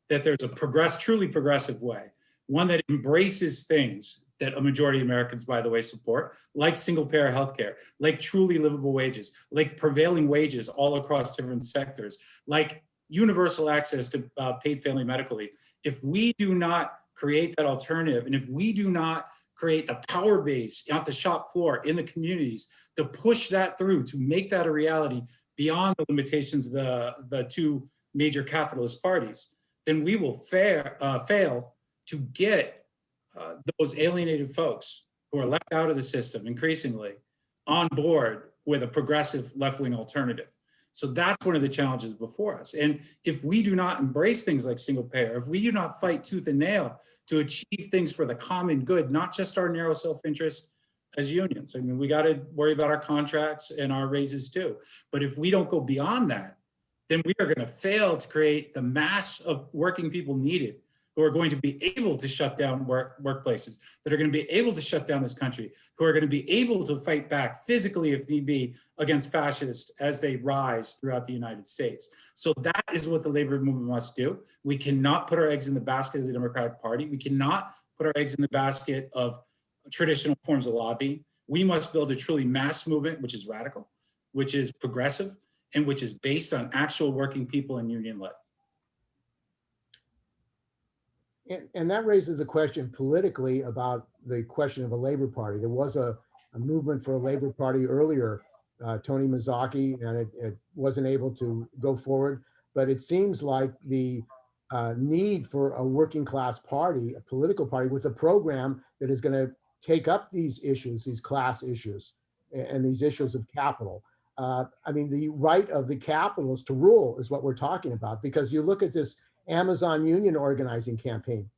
that there's a truly progressive way, one that embraces things that a majority of Americans, by the way, support, like single-payer healthcare, like truly livable wages, like prevailing wages all across different sectors, like universal access to paid family medical leave. If we do not create that alternative, and if we do not create the power base at the shop floor in the communities to push that through, to make that a reality beyond the limitations of the two major capitalist parties, then we will fail to get those alienated folks who are left out of the system increasingly on board with a progressive left-wing alternative. So that's one of the challenges before us. And if we do not embrace things like single payer, if we do not fight tooth and nail to achieve things for the common good, not just our narrow self-interest as unions. I mean, we got to worry about our contracts and our raises too. But if we don't go beyond that, then we are going to fail to create the mass of working people needed who are going to be able to shut down workplaces, that are going to be able to shut down this country, who are going to be able to fight back physically, if need be, against fascists as they rise throughout the United States. So that is what the labor movement must do. We cannot put our eggs in the basket of the Democratic Party. We cannot put our eggs in the basket of traditional forms of lobbying. We must build a truly mass movement, which is radical, which is progressive, and which is based on actual working people and union-led. And that raises the question politically about the question of a labor party. There was a movement for a labor party earlier, Tony Mazzocchi, and it wasn't able to go forward. But it seems like the need for a working class party, a political party with a program that is going to take up these issues, these class issues, and these issues of capital. I mean, the right of the capitalists to rule is what we're talking about, because you look at this Amazon union organizing campaign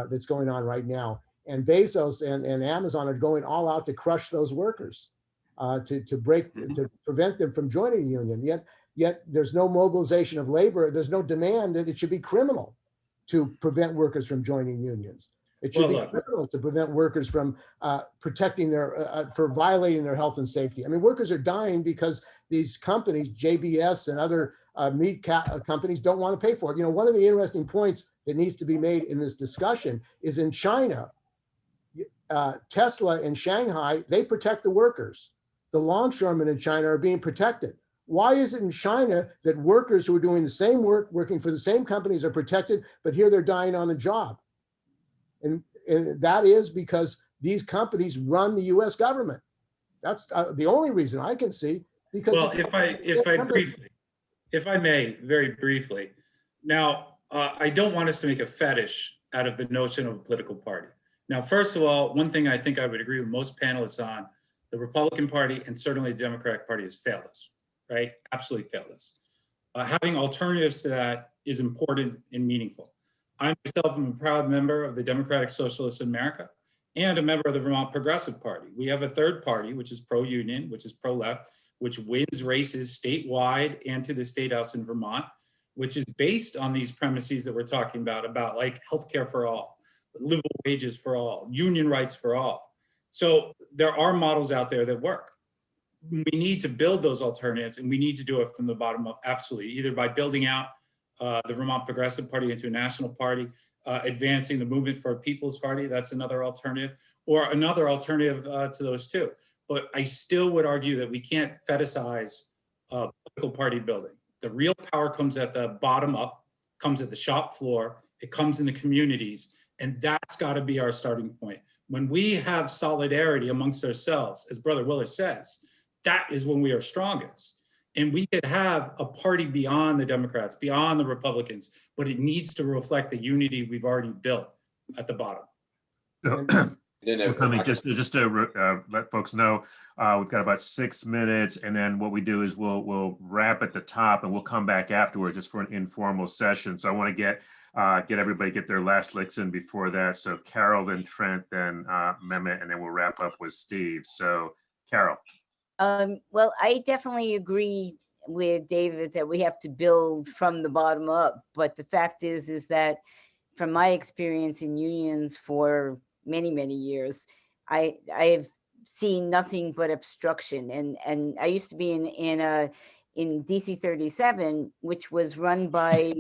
that's going on right now. And Bezos and Amazon are going all out to crush those workers, to prevent them from joining the union. Yet there's no mobilization of labor. There's no demand that it should be criminal to prevent workers from joining unions. It should be criminal to prevent workers from protecting for violating their health and safety. I mean, workers are dying because these companies, JBS and other meat companies, don't want to pay for it. You know, one of the interesting points that needs to be made in this discussion is in China, Tesla in Shanghai, they protect the workers. The longshoremen in China are being protected. Why is it in China that workers who are doing the same work, working for the same companies, are protected, but here they're dying on the job? And that is because these companies run the U.S. government. That's the only reason I can see. Because well, if I may, very briefly, now I don't want us to make a fetish out of the notion of a political party. Now, first of all, one thing I think I would agree with most panelists on, the Republican Party and certainly the Democratic Party has failed us, right? Absolutely failed us. Having alternatives to that is important and meaningful. I myself am a proud member of the Democratic Socialists in America and a member of the Vermont Progressive Party. We have a third party, which is pro-union, which is pro-left, which wins races statewide and to the State House in Vermont, which is based on these premises that we're talking about like healthcare for all, livable wages for all, union rights for all. So there are models out there that work. We need to build those alternatives, and we need to do it from the bottom up, absolutely, either by building out the Vermont Progressive Party into a national party, advancing the Movement for a People's Party, that's another alternative, or another alternative to those two. But I still would argue that we can't fetishize political party building. The real power comes at the bottom up, comes at the shop floor, it comes in the communities, and that's got to be our starting point. When we have solidarity amongst ourselves, as Brother Willis says, that is when we are strongest. And we could have a party beyond the Democrats, beyond the Republicans, but it needs to reflect the unity we've already built at the bottom. So, just to let folks know, we've got about 6 minutes, and then what we do is we'll wrap at the top, and we'll come back afterwards just for an informal session. So I want to get everybody get their last licks in before that. So Carol, then Trent, then Mehmet, and then we'll wrap up with Steve. So Carol. Well, I definitely agree with David that we have to build from the bottom up. But the fact is that from my experience in unions for many, many years, I have seen nothing but obstruction. And I used to be in DC 37, which was run by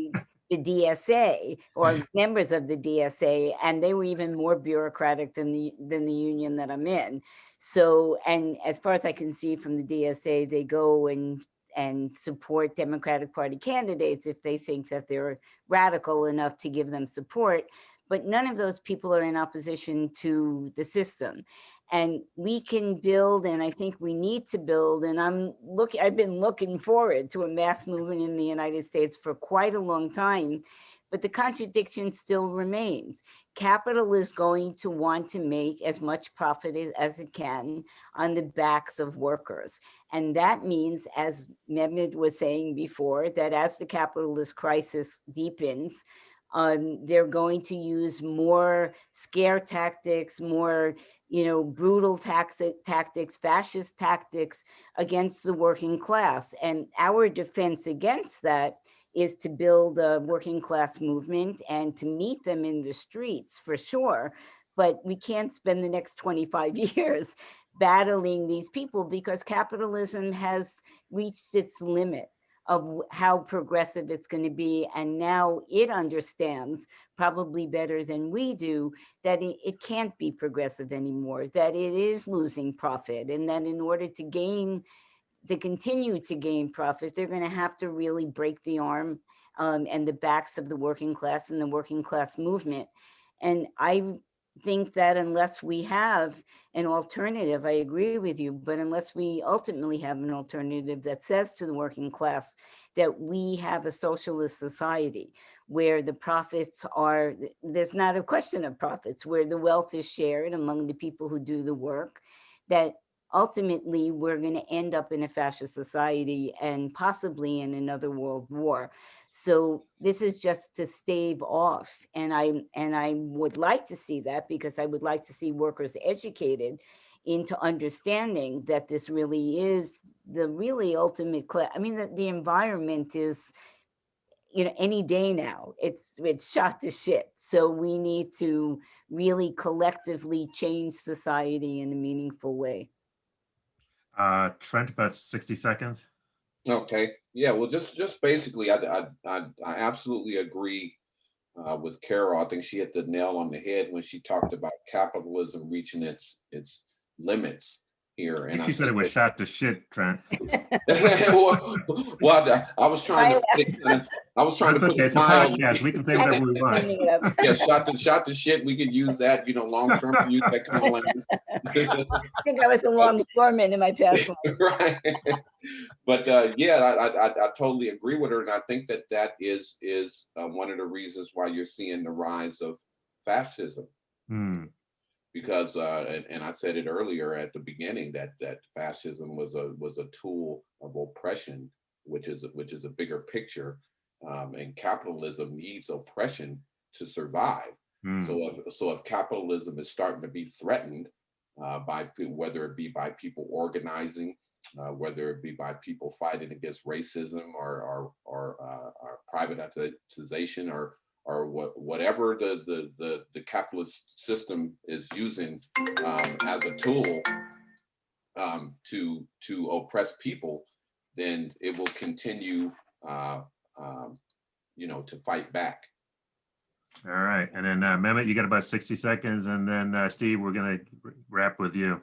the DSA or members of the DSA, and they were even more bureaucratic than the union that I'm in. So, and as far as I can see from the DSA, they go and support Democratic Party candidates if they think that they're radical enough to give them support. But none of those people are in opposition to the system. And we can build, and I think we need to build, and I've been looking forward to a mass movement in the United States for quite a long time, but the contradiction still remains. Capital is going to want to make as much profit as it can on the backs of workers. And that means, as Mehmet was saying before, that as the capitalist crisis deepens, they're going to use more scare tactics, more brutal tactics, fascist tactics against the working class. And our defense against that is to build a working class movement and to meet them in the streets for sure. But we can't spend the next 25 years battling these people because capitalism has reached its limit of how progressive it's going to be. And now it understands, probably better than we do, that it can't be progressive anymore, that it is losing profit, and that in order to continue to gain profits, they're going to have to really break the arm and the backs of the working class and the working class movement. And I think that unless we have an alternative, I agree with you, but unless we ultimately have an alternative that says to the working class that we have a socialist society where the profits are, there's not a question of profits, where the wealth is shared among the people who do the work, that ultimately we're going to end up in a fascist society and possibly in another world war. So this is just to stave off. And I would like to see that, because I would like to see workers educated into understanding that this really is the really ultimate class. I mean, the environment is, any day now, it's shot to shit. So we need to really collectively change society in a meaningful way. Trent, about 60 seconds. Okay. Yeah. Well, just basically, I absolutely agree with Carol. I think she hit the nail on the head when she talked about capitalism reaching its limits here. And she said it was shot to shit, Trent. well, I was trying to put it's a podcast. We can say whatever we want. Yeah, shot to shit. We could use that, long term to use that kind of language. I think I was a longshoreman in my past life. Right. But yeah, I totally agree with her, and I think that is one of the reasons why you're seeing the rise of fascism. Because and I said it earlier at the beginning that fascism was a tool of oppression, which is a bigger picture, and capitalism needs oppression to survive. So if capitalism is starting to be threatened by, whether it be by people organizing, whether it be by people fighting against racism or privatization or whatever the capitalist system is using as a tool to oppress people, then it will continue to fight back. All right, and then Mehmet, you got about 60 seconds, and then Steve, we're going to wrap with you.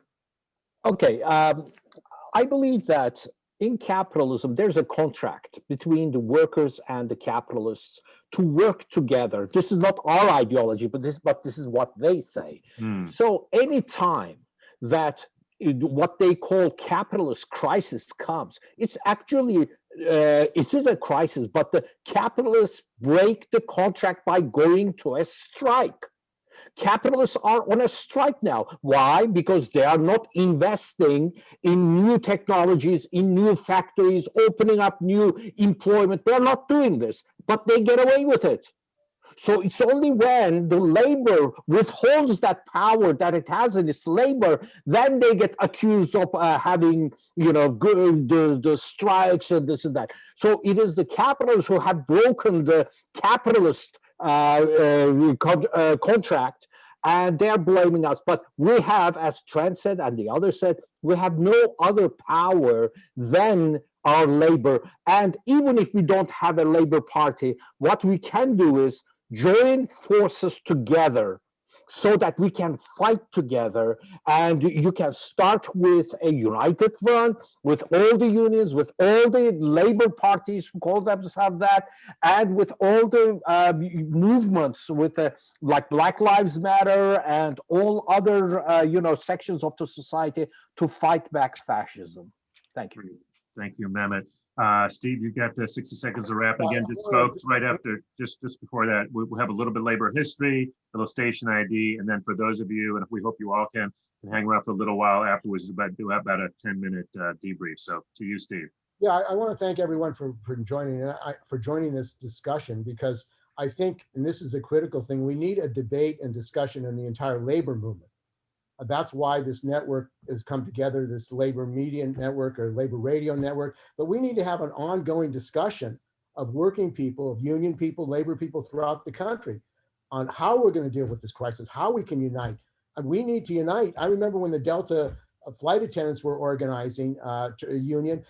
Okay, I believe that in capitalism, there's a contract between the workers and the capitalists to work together. This is not our ideology, but this is what they say. So anytime that what they call capitalist crisis comes, it's actually, it is a crisis, but the capitalists break the contract by going to a strike. Capitalists are on a strike now. Why? Because they are not investing in new technologies, in new factories, opening up new employment. They're not doing this, but they get away with it. So it's only when the labor withholds that power that it has in its labor, then they get accused of having, the strikes and this and that. So it is the capitalists who have broken the capitalist contract, and they're blaming us. But we have, as Trent said and the others said, we have no other power than our labor. And even if we don't have a labor party, what we can do is join forces together so that we can fight together. And you can start with a united front, with all the unions, with all the labor parties who call themselves that, and with all the movements, with like Black Lives Matter and all other sections of the society to fight back fascism. Thank you. Thank you, Mehmet. Steve, you've got 60 seconds to wrap. Again, just folks, right after, just before that, we'll have a little bit of labor history, a little station ID, and then for those of you, and we hope you all can hang around for a little while afterwards, do have about a 10-minute debrief. So to you, Steve. Yeah, I want to thank everyone for joining this discussion, because I think, and this is the critical thing, we need a debate and discussion in the entire labor movement. That's why this network has come together, this labor media network or labor radio network. But we need to have an ongoing discussion of working people, of union people, labor people throughout the country on how we're going to deal with this crisis, how we can unite. And we need to unite. I remember when the Delta flight attendants were organizing to a union,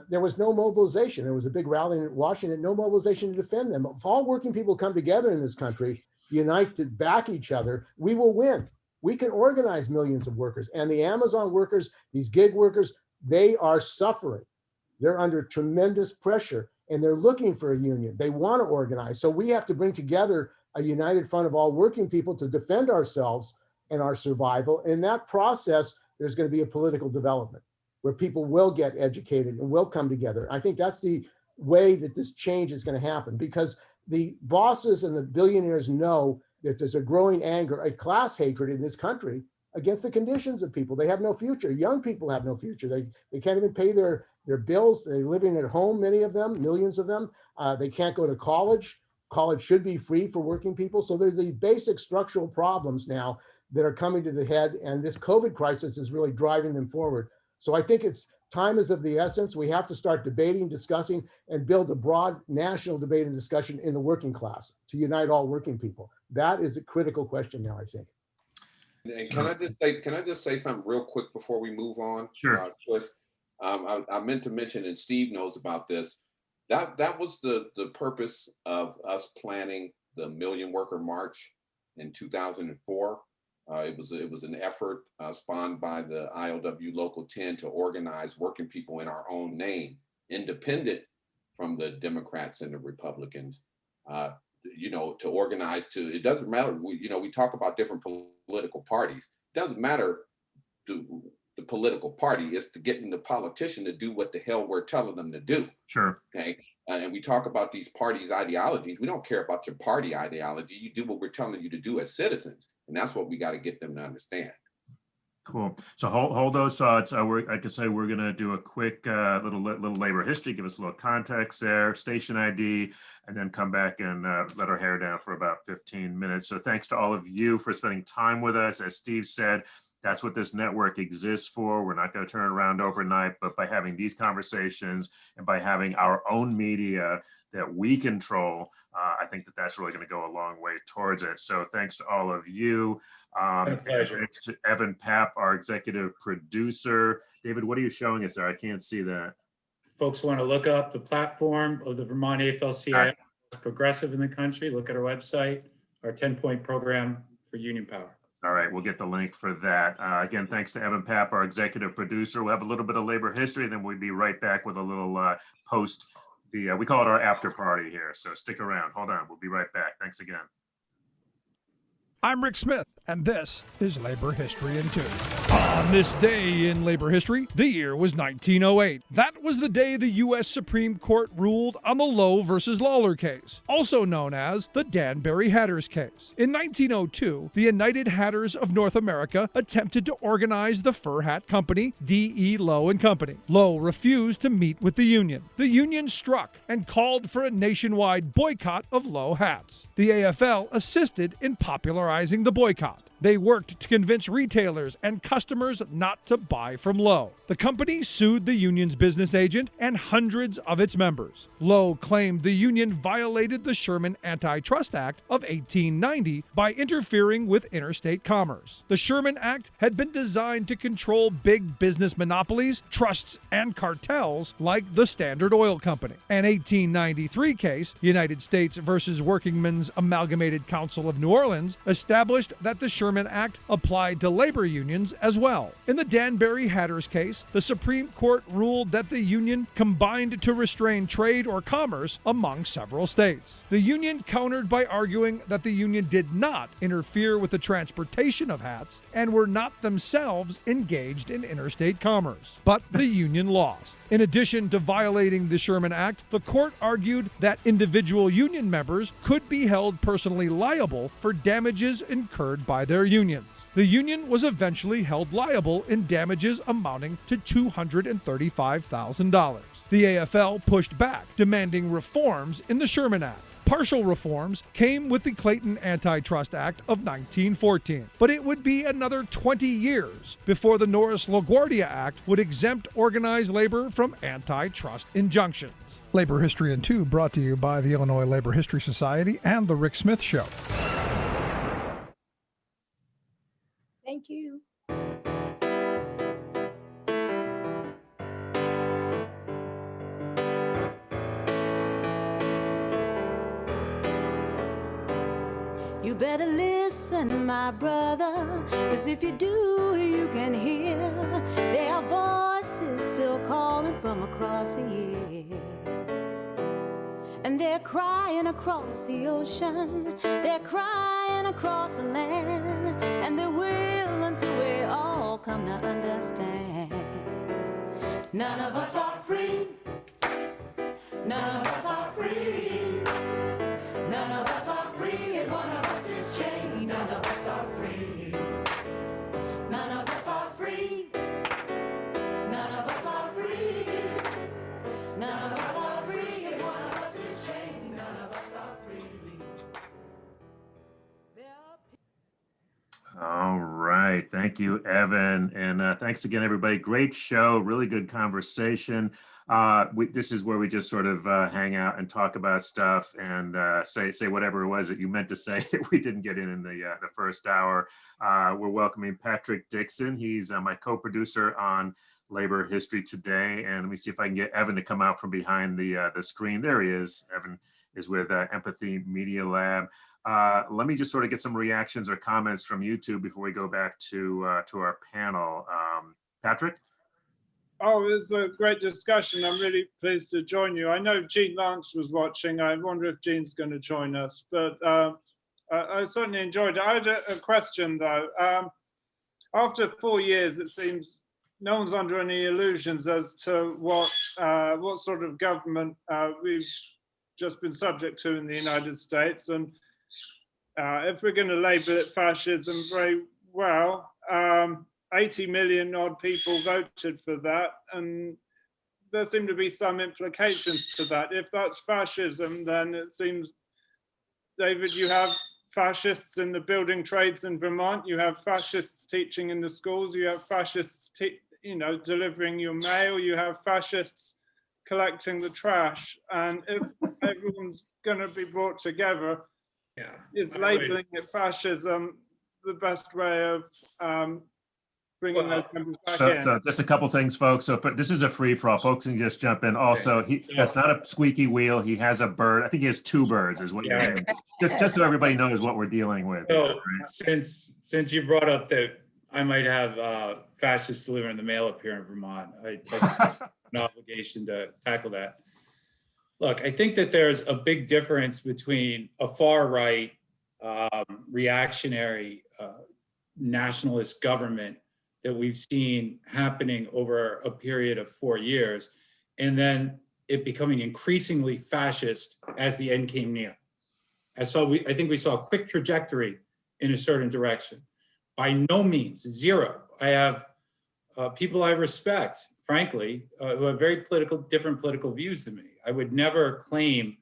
there was no mobilization. There was a big rally in Washington, no mobilization to defend them. If all working people come together in this country, unite to back each other, we will win. We can organize millions of workers. And the Amazon workers, these gig workers, they are suffering. They're under tremendous pressure and they're looking for a union. They want to organize. So we have to bring together a united front of all working people to defend ourselves and our survival. And in that process, there's going to be a political development where people will get educated and will come together. I think that's the way that this change is going to happen, because the bosses and the billionaires know that there's a growing anger, a class hatred in this country against the conditions of people. They have no future. Young people have no future. They can't even pay their bills. They're living at home, many of them, millions of them. They can't go to college. College should be free for working people. So there's the basic structural problems now that are coming to the head, and this COVID crisis is really driving them forward. So I think time is of the essence. We have to start debating, discussing, and build a broad national debate and discussion in the working class to unite all working people. That is a critical question now, I think. And can I just say something real quick before we move on? Sure. I meant to mention, and Steve knows about this, that was the purpose of us planning the Million Worker March in 2004. It was an effort spawned by the ILWU Local 10 to organize working people in our own name, independent from the Democrats and the Republicans. To organize it doesn't matter. We talk about different political parties. It doesn't matter the political party. It's to getting the politician to do what the hell we're telling them to do. Sure. Okay. And we talk about these parties' ideologies. We don't care about your party ideology. You do what we're telling you to do as citizens. And that's what we got to get them to understand. Cool. So hold those thoughts. I could say we're going to do a quick little labor history, give us a little context there, station ID, and then come back and let our hair down for about 15 minutes. So thanks to all of you for spending time with us. As Steve said, that's what this network exists for. We're not going to turn it around overnight, but by having these conversations and by having our own media that we control, I think that's really going to go a long way towards it. So thanks to all of you. Thanks to Evan Papp, our executive producer. David, what are you showing us there? I can't see that. Folks want to look up the platform of the Vermont AFL-CIO, progressive in the country. Look at our website, our 10-point program for union power. All right, we'll get the link for that. Again, thanks to Evan Papp, our executive producer. We'll have a little bit of labor history, then we'll be right back with a little post. We call it our after party here, so stick around. Hold on, we'll be right back. Thanks again. I'm Rick Smith, and this is Labor History in 2. On this day in labor history, the year was 1908. That was the day the U.S. Supreme Court ruled on the Lowe versus Lawler case, also known as the Danbury Hatters case. In 1902, the United Hatters of North America attempted to organize the fur hat company, D.E. Lowe and Company. Lowe refused to meet with the union. The union struck and called for a nationwide boycott of Lowe hats. The AFL assisted in popularizing the boycott. They worked to convince retailers and customers not to buy from Lowe. The company sued the union's business agent and hundreds of its members. Lowe claimed the union violated the Sherman Antitrust Act of 1890 by interfering with interstate commerce. The Sherman Act had been designed to control big business monopolies, trusts, and cartels like the Standard Oil Company. An 1893 case, United States versus Workingmen's Amalgamated Council of New Orleans, established that the Sherman Act applied to labor unions as well. In the Danbury Hatters case, the Supreme Court ruled that the union combined to restrain trade or commerce among several states. The union countered by arguing that the union did not interfere with the transportation of hats and were not themselves engaged in interstate commerce. But the union lost. In addition to violating the Sherman Act, the court argued that individual union members could be held personally liable for damages incurred by their unions. The union was eventually held liable in damages amounting to $235,000. The AFL pushed back, demanding reforms in the Sherman Act. Partial reforms came with the Clayton Antitrust Act of 1914, but it would be another 20 years before the Norris-LaGuardia Act would exempt organized labor from antitrust injunctions. Labor History in 2 brought to you by the Illinois Labor History Society and The Rick Smith Show. Thank you. You better listen, my brother, 'cause if you do, you can hear there are voices still calling from across the years. And they're crying across the ocean, they're crying across the land, and they will until we all come to understand. None of us are free, none of us are free, none of us are free, and one of us is chained. None of us are free, none of us are free, none of us are free, none of us are free, and one of us is chained. None of us are free. All right. Thank you, Evan. And thanks again, everybody. Great show. Really good conversation. This is where we just sort of hang out and talk about stuff and say whatever it was that you meant to say that we didn't get in the first hour. We're welcoming Patrick Dixon. He's my co-producer on Labor History Today. And let me see if I can get Evan to come out from behind the screen. There he is. Evan is with Empathy Media Lab. Let me just sort of get some reactions or comments from YouTube before we go back to our panel. Patrick? Oh, it was a great discussion. I'm really pleased to join you. I know Gene Lance was watching. I wonder if Gene's going to join us, but I certainly enjoyed it. I had a question though. After 4 years, it seems no one's under any illusions as to what sort of government we've just been subject to in the United States. And if we're going to label it fascism, very well, 80 million odd people voted for that, and there seem to be some implications to that. If that's fascism, then it seems, David, you have fascists in the building trades in Vermont, you have fascists teaching in the schools, you have fascists delivering your mail, you have fascists collecting the trash, and if everyone's going to be brought together, is labeling it fascism the best way of bringing those members back in? So just a couple things, folks. So this is a free-for-all. Folks can just jump in. Also, that's not a squeaky wheel. He has a bird. I think he has 2 birds is what you're hearing. Just so everybody knows what we're dealing with. So since you brought up that I might have fascists delivering the mail up here in Vermont, I have an obligation to tackle that. Look, I think that there's a big difference between a far-right reactionary nationalist government that we've seen happening over a period of 4 years, and then it becoming increasingly fascist as the end came near. I think we saw a quick trajectory in a certain direction. By no means, zero. I have people I respect, frankly, who have very different political views than me. I would never claim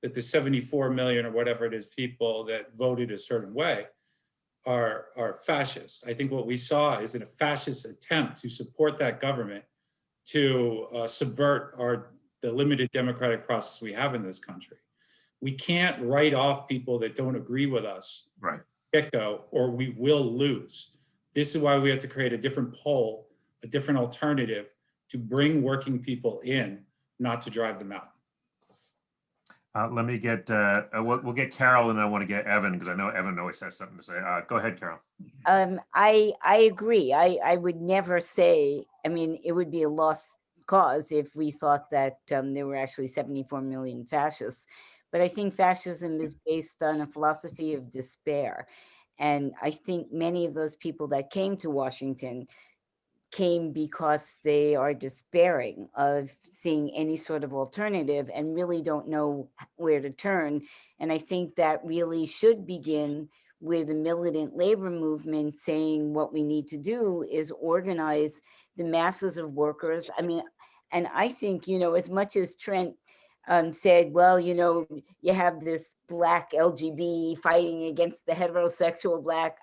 that the 74 million or whatever it is people that voted a certain way are fascist. I think what we saw is a fascist attempt to support that government to subvert the limited democratic process we have in this country. We can't write off people that don't agree with us, right, get-go, or we will lose. This is why we have to create a different pole, a different alternative to bring working people in, not to drive them out. Let me get, we'll get Carol, and I want to get Evan, because I know Evan always has something to say. Go ahead, Carol. I agree. I would never say, I mean, it would be a lost cause if we thought that there were actually 74 million fascists. But I think fascism is based on a philosophy of despair. And I think many of those people that came to Washington came because they are despairing of seeing any sort of alternative and really don't know where to turn. And I think that really should begin with the militant labor movement saying what we need to do is organize the masses of workers. I mean, and I think, you know, as much as Trent said, well, you know, you have this Black LGBT fighting against the heterosexual Black.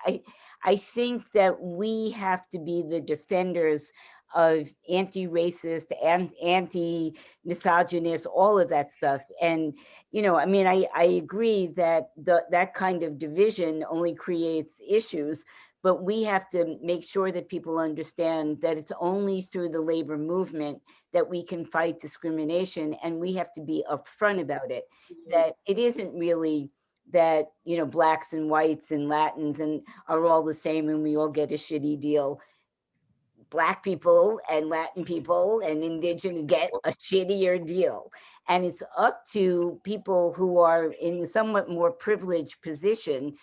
I think that we have to be the defenders of anti-racist and anti-misogynist, all of that stuff. And, you know, I mean, I agree that that kind of division only creates issues, but we have to make sure that people understand that it's only through the labor movement that we can fight discrimination, and we have to be upfront about it, that it isn't really that, you know, Blacks and whites and Latins and are all the same and we all get a shitty deal. Black people and Latin people and indigenous get a shittier deal. And it's up to people who are in a somewhat more privileged position,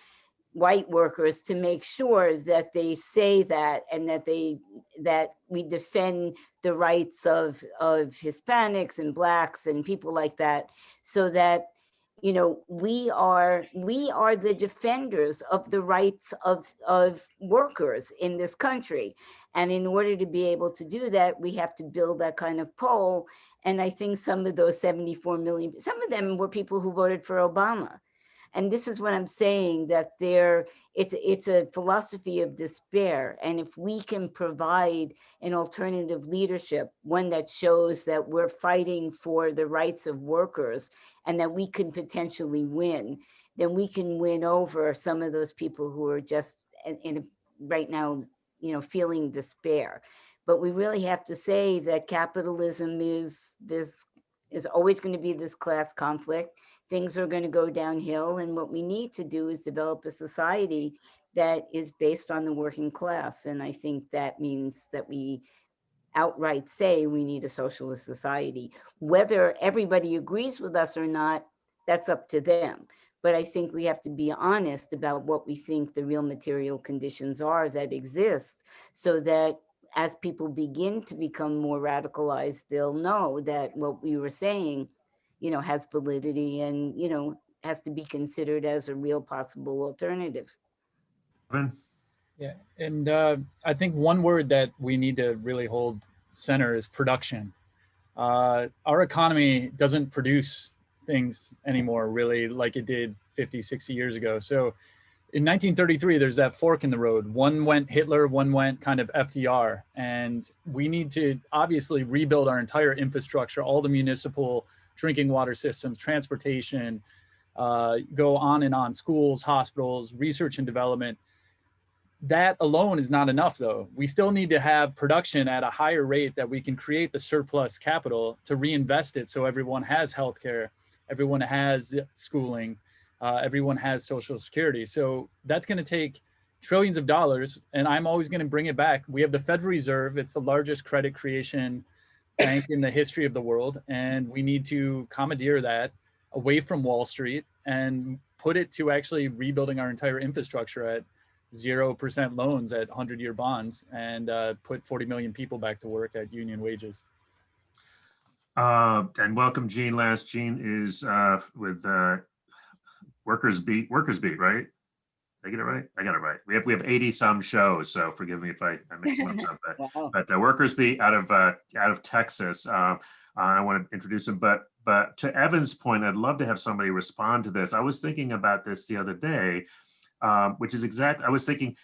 white workers, to make sure that they say that and that we defend the rights of Hispanics and Blacks and people like that, so that, you know, we are the defenders of the rights of workers in this country. And in order to be able to do that, we have to build that kind of poll. And I think some of those 74 million, some of them were people who voted for Obama. And this is what I'm saying, that it's a philosophy of despair. And if we can provide an alternative leadership, one that shows that we're fighting for the rights of workers and that we can potentially win, then we can win over some of those people who are just right now, you know, feeling despair. But we really have to say that capitalism is always going to be this class conflict. Things are going to go downhill. And what we need to do is develop a society that is based on the working class. And I think that means that we outright say we need a socialist society. Whether everybody agrees with us or not, that's up to them. But I think we have to be honest about what we think the real material conditions are that exist, so that as people begin to become more radicalized, they'll know that what we were saying, you know, has validity and, you know, has to be considered as a real possible alternative. Yeah, and I think one word that we need to really hold center is production. Our economy doesn't produce things anymore really like it did 50, 60 years ago. So in 1933, there's that fork in the road. One went Hitler, one went kind of FDR. And we need to obviously rebuild our entire infrastructure, all the municipal drinking water systems, transportation, go on and on, schools, hospitals, research and development. That alone is not enough though. We still need to have production at a higher rate that we can create the surplus capital to reinvest it so everyone has healthcare, everyone has schooling, everyone has Social Security. So that's going to take trillions of dollars. And I'm always going to bring it back. We have the Federal Reserve. It's the largest credit creation bank in the history of the world. And we need to commandeer that away from Wall Street and put it to actually rebuilding our entire infrastructure at 0% loans at 100-year bonds and put 40 million people back to work at union wages. And welcome, Gene. Last Gene is with Workers Beat, right? Did I get it right? I got it right. We have 80 some shows, so forgive me if I mix them up something. Wow. But Workers Beat out of Texas. I want to introduce him, but to Evan's point, I'd love to have somebody respond to this. I was thinking about this the other day, which is I was thinking,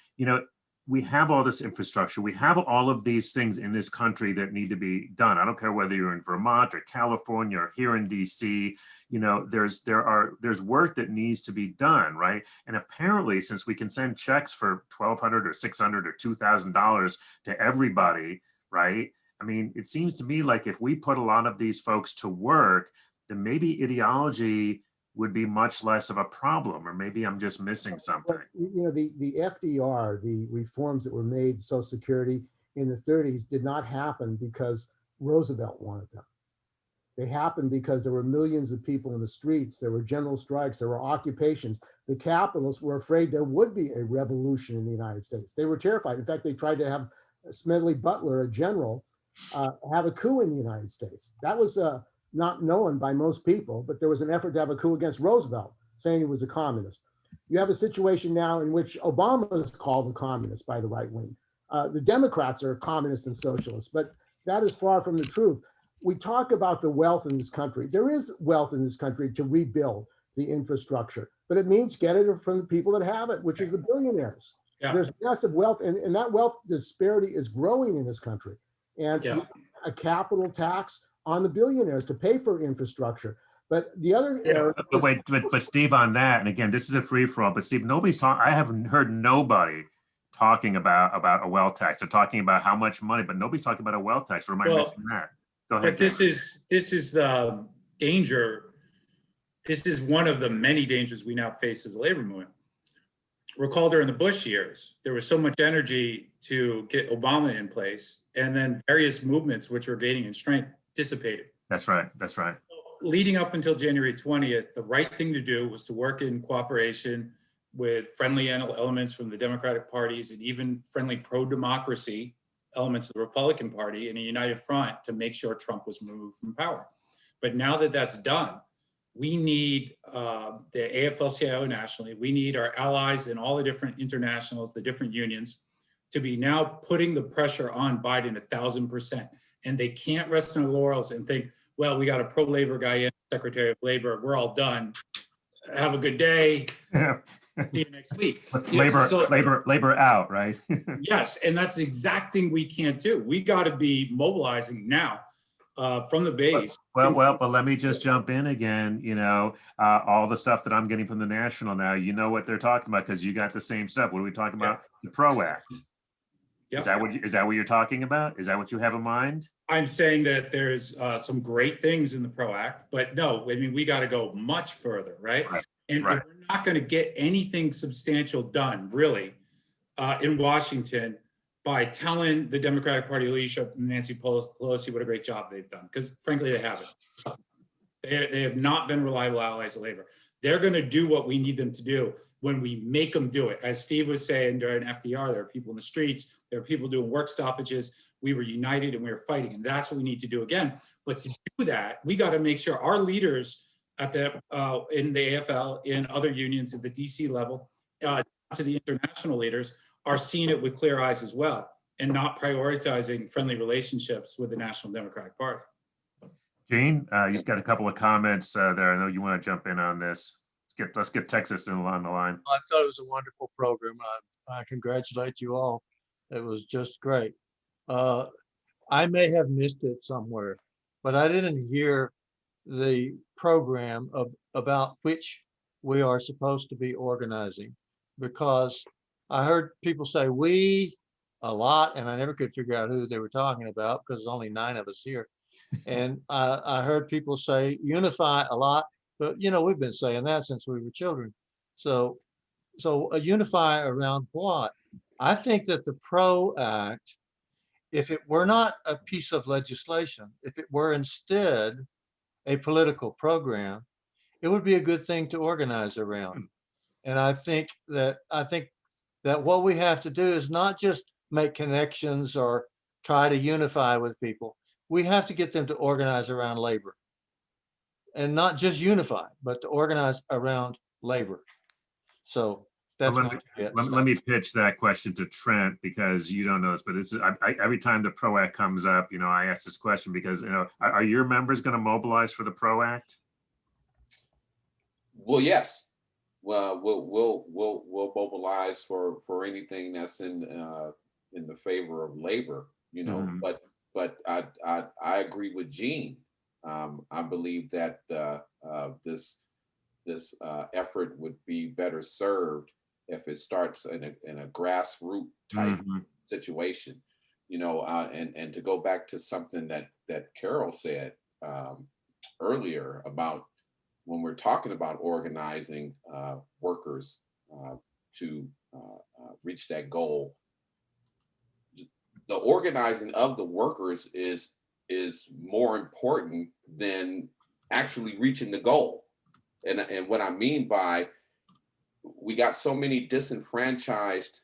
we have all this infrastructure. We have all of these things in this country that need to be done. I don't care whether you're in Vermont or California or here in DC, there's work that needs to be done, right? And apparently, since we can send checks for $1,200 or $600 or $2,000 to everybody, right? I mean, it seems to me like if we put a lot of these folks to work, then maybe ideology would be much less of a problem, or maybe I'm just missing something. The FDR, the reforms that were made to Social Security in the 30s did not happen because Roosevelt wanted them. They happened because there were millions of people in the streets. There were general strikes. There were occupations. The capitalists were afraid there would be a revolution in the United States. They were terrified. In fact, they tried to have Smedley Butler, a general, have a coup in the United States. That was not known by most people, but there was an effort to have a coup against Roosevelt, saying he was a communist. You have a situation now in which Obama is called a communist by the right wing. The Democrats are communists and socialists, but that is far from the truth. We talk about the wealth in this country. There is wealth in this country to rebuild the infrastructure, but it means get it from the people that have it, which is the billionaires. Yeah. There's massive wealth, and that wealth disparity is growing in this country. And a capital tax on the billionaires to pay for infrastructure. But the other area, but Steve, on that, and again, this is a free for all. But Steve, nobody's talking. I haven't heard nobody talking about a wealth tax. They're talking about how much money, but nobody's talking about a wealth tax. Or am I missing that? Go ahead. But this is the danger. This is one of the many dangers we now face as a labor movement. Recall during the Bush years, there was so much energy to get Obama in place, and then various movements which were gaining in strength dissipated. That's right. Leading up until January 20th, the right thing to do was to work in cooperation with friendly elements from the Democratic parties and even friendly pro-democracy elements of the Republican Party in a united front to make sure Trump was removed from power. But now that that's done, we need the AFL-CIO nationally, we need our allies in all the different internationals, the different unions, to be now putting the pressure on Biden 1,000%. And they can't rest on their laurels and think, well, we got a pro-labor guy in, Secretary of Labor, we're all done. Have a good day. Yeah. See you next week. Labor out, right? Yes, and that's the exact thing we can't do. We got to be mobilizing now from the base. Well, let me just jump in again. All the stuff that I'm getting from the National now, you know what they're talking about because you got the same stuff. What are we talking about? The PRO Act. Yep. Is that what you're talking about? Is that what you have in mind? I'm saying that there's some great things in the PRO Act, but no, I mean, we got to go much further, right? And we're not going to get anything substantial done, really, in Washington by telling the Democratic Party leadership, Nancy Pelosi, what a great job they've done. Because frankly, they haven't. They have not been reliable allies of labor. They're going to do what we need them to do when we make them do it. As Steve was saying during FDR, there are people in the streets, there are people doing work stoppages. We were united and we were fighting, and that's what we need to do again. But to do that, we got to make sure our leaders at the in the AFL, in other unions at the DC level, to the international leaders, are seeing it with clear eyes as well, and not prioritizing friendly relationships with the National Democratic Party. Gene, you've got a couple of comments there. I know you want to jump in on this. Let's get Texas on the line. I thought it was a wonderful program. I congratulate you all. It was just great. I may have missed it somewhere, but I didn't hear the program about which we are supposed to be organizing, because I heard people say we a lot, and I never could figure out who they were talking about because there's only 9 of us here. And I heard people say unify a lot, but we've been saying that since we were children. So a unify around what? I think that the PRO Act, if it were not a piece of legislation, if it were instead a political program, it would be a good thing to organize around. And I think that what we have to do is not just make connections or try to unify with people. We have to get them to organize around labor, and not just unify, but to organize around labor. So that's Let my me, pitch. let me pitch that question to Trent, because you don't know this, but it's every time the PRO Act comes up, you know, I ask this question because, you know, are your members going to mobilize for the PRO Act? Well, yes. Well, we'll mobilize for anything that's in the favor of labor, you know. But I agree with Gene. I believe that this effort would be better served if it starts in a grassroots type situation, you know. And to go back to something that Carol said earlier about when we're talking about organizing workers to reach that goal, the organizing of the workers is more important than actually reaching the goal. And what I mean by, we got so many disenfranchised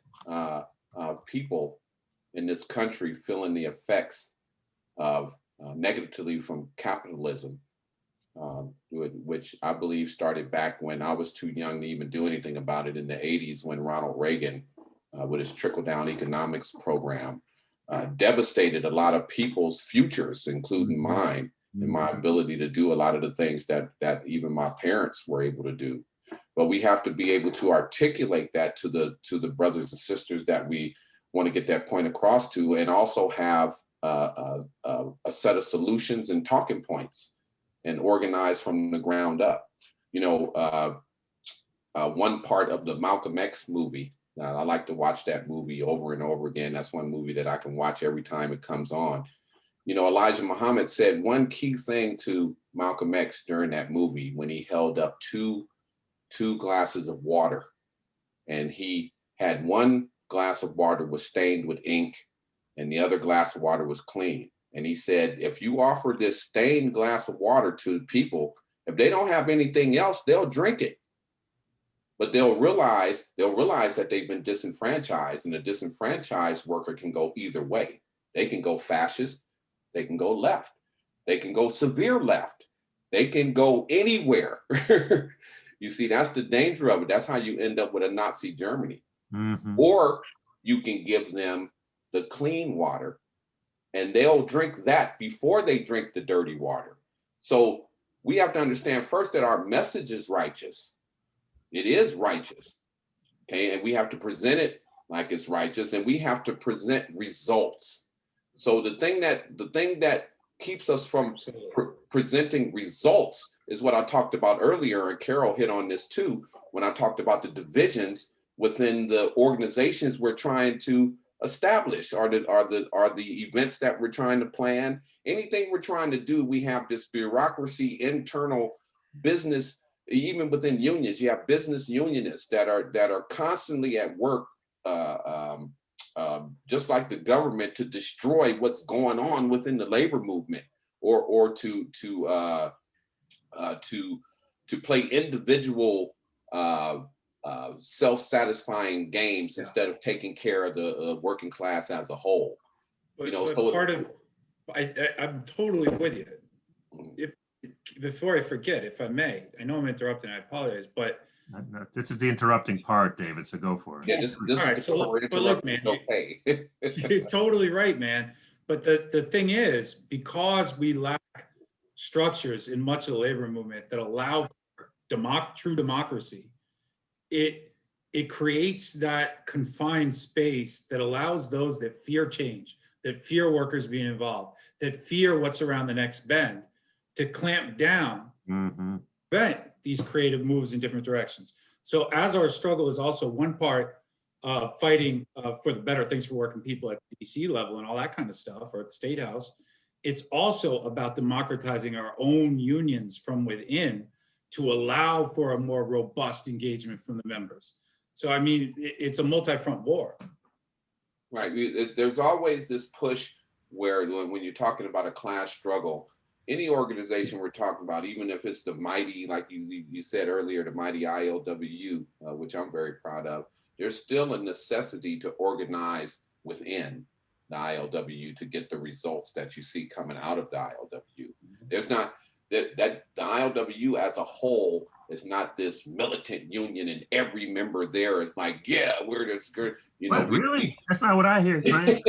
people in this country feeling the effects of negatively from capitalism, which I believe started back when I was too young to even do anything about it in the 80s, when Ronald Reagan, with his trickle-down economics program, devastated a lot of people's futures, including mine, and my ability to do a lot of the things that even my parents were able to do. But we have to be able to articulate that to the brothers and sisters that we want to get that point across to, and also have a set of solutions and talking points, and organize from the ground up. You know, one part of the Malcolm X movie, I like to watch that movie over and over again. That's one movie that I can watch every time it comes on. You know, Elijah Muhammad said one key thing to Malcolm X during that movie when he held up two glasses of water, and he had one glass of water was stained with ink and the other glass of water was clean. And he said, if you offer this stained glass of water to people, if they don't have anything else, they'll drink it. But they'll realize that they've been disenfranchised, and a disenfranchised worker can go either way. They can go fascist, they can go left, they can go severe left, they can go anywhere. You see, that's the danger of it. That's how you end up with a Nazi Germany. Or you can give them the clean water, and they'll drink that before they drink the dirty water. So we have to understand first that our message is righteous. It is righteous, okay? And we have to present it like it's righteous, and we have to present results. So the thing that keeps us from presenting results is what I talked about earlier, and Carol hit on this too, when I talked about the divisions within the organizations we're trying to establish, are the events that we're trying to plan, anything we're trying to do. We have this bureaucracy, internal business. Even within unions, you have business unionists that are constantly at work, just like the government, to destroy what's going on within the labor movement, or to play individual self-satisfying games instead of taking care of the working class as a whole. But, you know, so part of I'm totally with you. Before I forget, if I may, I know I'm interrupting, I apologize, but this is the interrupting part, David, so go for it. Yeah, this all right, so but look, man, okay. You're totally right, man. But the thing is, because we lack structures in much of the labor movement that allow for true democracy, it creates that confined space that allows those that fear change, that fear workers being involved, that fear what's around the next bend, to clamp down, prevent these creative moves in different directions. So as our struggle is also one part fighting for the better things for working people at the DC level and all that kind of stuff, or at the State House, it's also about democratizing our own unions from within to allow for a more robust engagement from the members. So, I mean, it's a multi-front war. Right, there's always this push where when you're talking about a class struggle, any organization we're talking about, even if it's the mighty, like you said earlier, the mighty ILWU, which I'm very proud of, there's still a necessity to organize within the ILWU to get the results that you see coming out of the ILWU. There's not, that the ILWU as a whole is not this militant union and every member there is like, yeah, we're this good, you know. Really? That's not what I hear, Trent.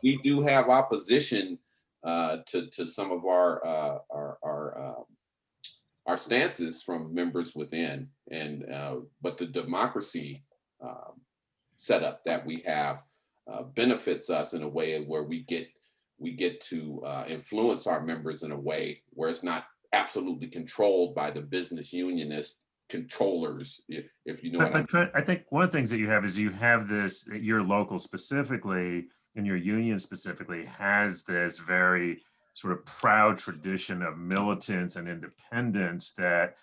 we do have opposition to some of our stances from members within, and but the democracy setup that we have benefits us in a way where we get to influence our members in a way where it's not absolutely controlled by the business unionist controllers, if you know what I mean. Trent, I think one of the things that you have is you have this, your local specifically, and your union specifically has this very sort of proud tradition of militants and independence that,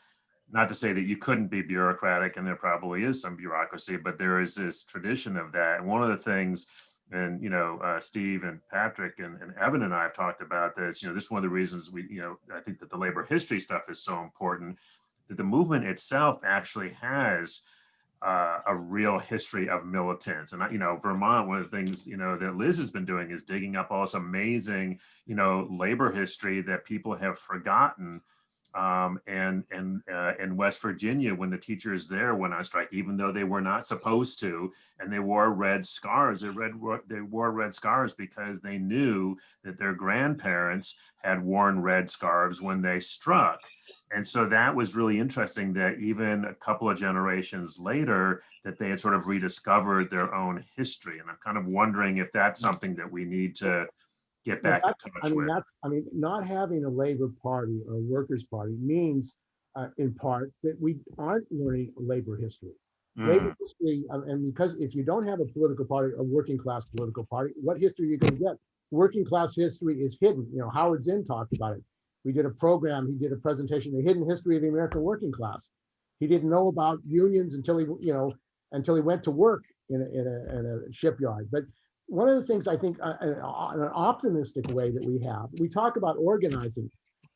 not to say that you couldn't be bureaucratic, and there probably is some bureaucracy, but there is this tradition of that. And one of the things, and you know, Steve and Patrick and Evan and I have talked about this, you know, this is one of the reasons we, you know, I think that the labor history stuff is so important, that the movement itself actually has a real history of militants. And, you know, Vermont, one of the things, you know, that Liz has been doing is digging up all this amazing, you know, labor history that people have forgotten. And in West Virginia, when the teachers there went on strike, even though they were not supposed to, and they wore red scarves, they wore red scarves because they knew that their grandparents had worn red scarves when they struck. And so that was really interesting that even a couple of generations later, that they had sort of rediscovered their own history. And I'm kind of wondering if that's something that we need to get back in touch with. Not having a Labor Party or a Workers' Party means, in part, that we aren't learning labor history. Labor history, and because if you don't have a political party, a working class political party, what history are you going to get? Working class history is hidden. You know, Howard Zinn talked about it. We did a program, he did a presentation, The Hidden History of the American Working Class. He didn't know about unions until he went to work in a shipyard. But one of the things I think, an optimistic way that we talk about organizing.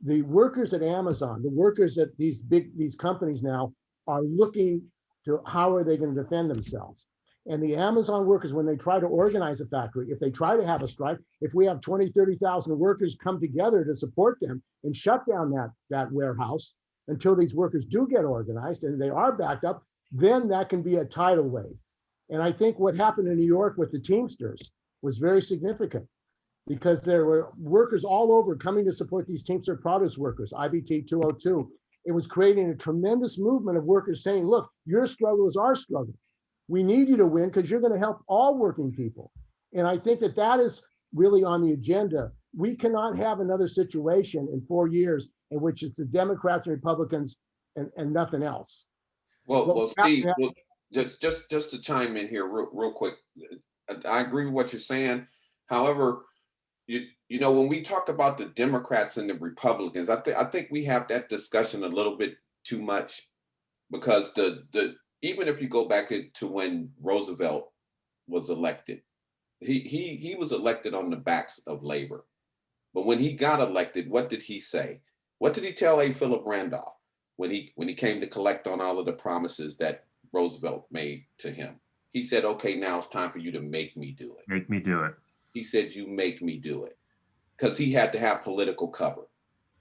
The workers at Amazon, the workers at these companies now are looking to how are they going to defend themselves. And the Amazon workers, when they try to organize a factory, if they try to have a strike, if we have 20, 30,000 workers come together to support them and shut down that warehouse until these workers do get organized and they are backed up, then that can be a tidal wave. And I think what happened in New York with the Teamsters was very significant, because there were workers all over coming to support these Teamster produce workers, IBT 202. It was creating a tremendous movement of workers saying, look, your struggle is our struggle. We need you to win because you're going to help all working people. And I think that is really on the agenda. We cannot have another situation in 4 years in which it's the Democrats and Republicans and nothing else. Well, Steve, just to chime in here real quick, I agree with what you're saying. However, you know, when we talk about the Democrats and the Republicans, I think we have that discussion a little bit too much, because even if you go back to when Roosevelt was elected, he was elected on the backs of labor. But when he got elected, what did he say? What did he tell A. Philip Randolph when he came to collect on all of the promises that Roosevelt made to him? He said, okay, now it's time for you to make me do it. Make me do it. He said, you make me do it, because he had to have political cover.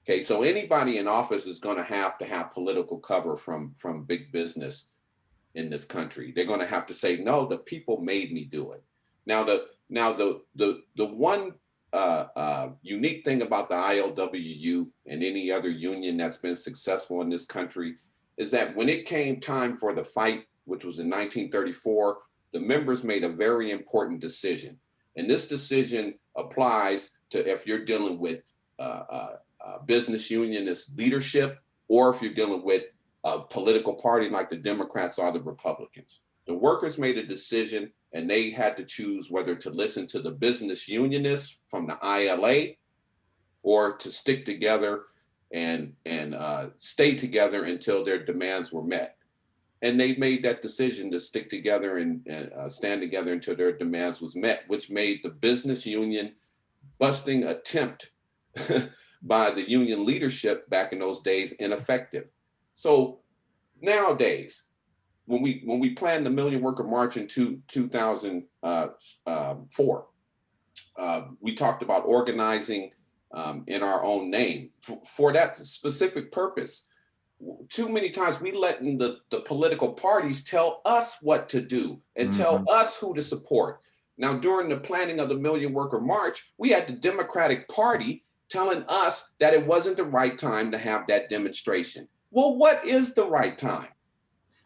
Okay, so anybody in office is going to have political cover from big business in this country. They're going to have to say, no, the people made me do it. Now the one unique thing about the ILWU and any other union that's been successful in this country is that when it came time for the fight, which was in 1934, the members made a very important decision. And this decision applies to if you're dealing with business unionist leadership, or if you're dealing with a political party like the Democrats or the Republicans. The workers made a decision, and they had to choose whether to listen to the business unionists from the ILA or to stick together and stay together until their demands were met. And they made that decision to stick together and stand together until their demands was met, which made the business union busting attempt by the union leadership back in those days ineffective. So nowadays, when we planned the Million Worker March in 2004, we talked about organizing in our own name for that specific purpose. Too many times we letting the political parties tell us what to do and tell us who to support. Now, during the planning of the Million Worker March, we had the Democratic Party telling us that it wasn't the right time to have that demonstration. Well, what is the right time?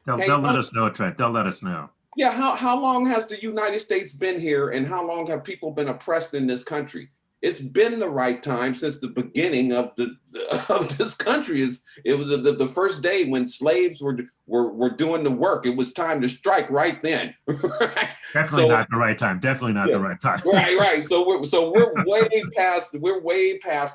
They'll let us know, Trent. They'll let us know. Yeah, how long has the United States been here, and how long have people been oppressed in this country? It's been the right time since the beginning of this country. It was the first day when slaves were doing the work. It was time to strike right then. Right? Definitely not the right time. Definitely not the right time. Right. So we're way past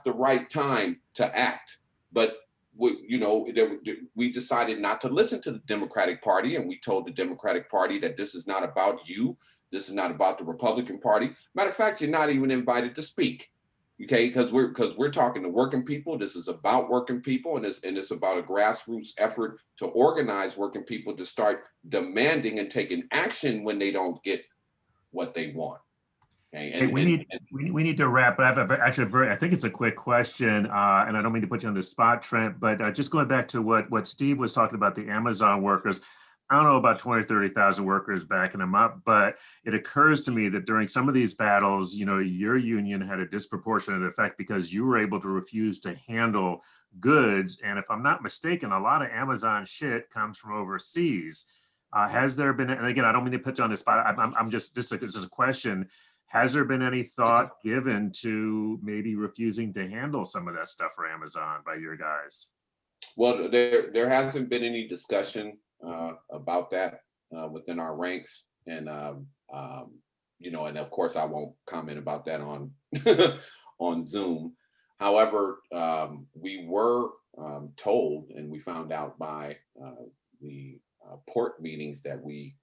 the right time to act. But we decided not to listen to the Democratic Party, and we told the Democratic Party that this is not about you. This is not about the Republican Party. Matter of fact, you're not even invited to speak, okay? Because we're talking to working people. This is about working people, and it's about a grassroots effort to organize working people to start demanding and taking action when they don't get what they want. Okay? Hey, we need to wrap. But I have I think it's a quick question, and I don't mean to put you on the spot, Trent. But just going back to what Steve was talking about, the Amazon workers. I don't know about 20, 30,000 workers backing them up, but it occurs to me that during some of these battles, your union had a disproportionate effect because you were able to refuse to handle goods. And if I'm not mistaken, a lot of Amazon shit comes from overseas. Has there been, and again, I don't mean to put you on the spot, this is a question. Has there been any thought given to maybe refusing to handle some of that stuff for Amazon by your guys? Well, there hasn't been any discussion about that within our ranks, and and of course I won't comment about that on on Zoom. However, we were told, and we found out by the port meetings that we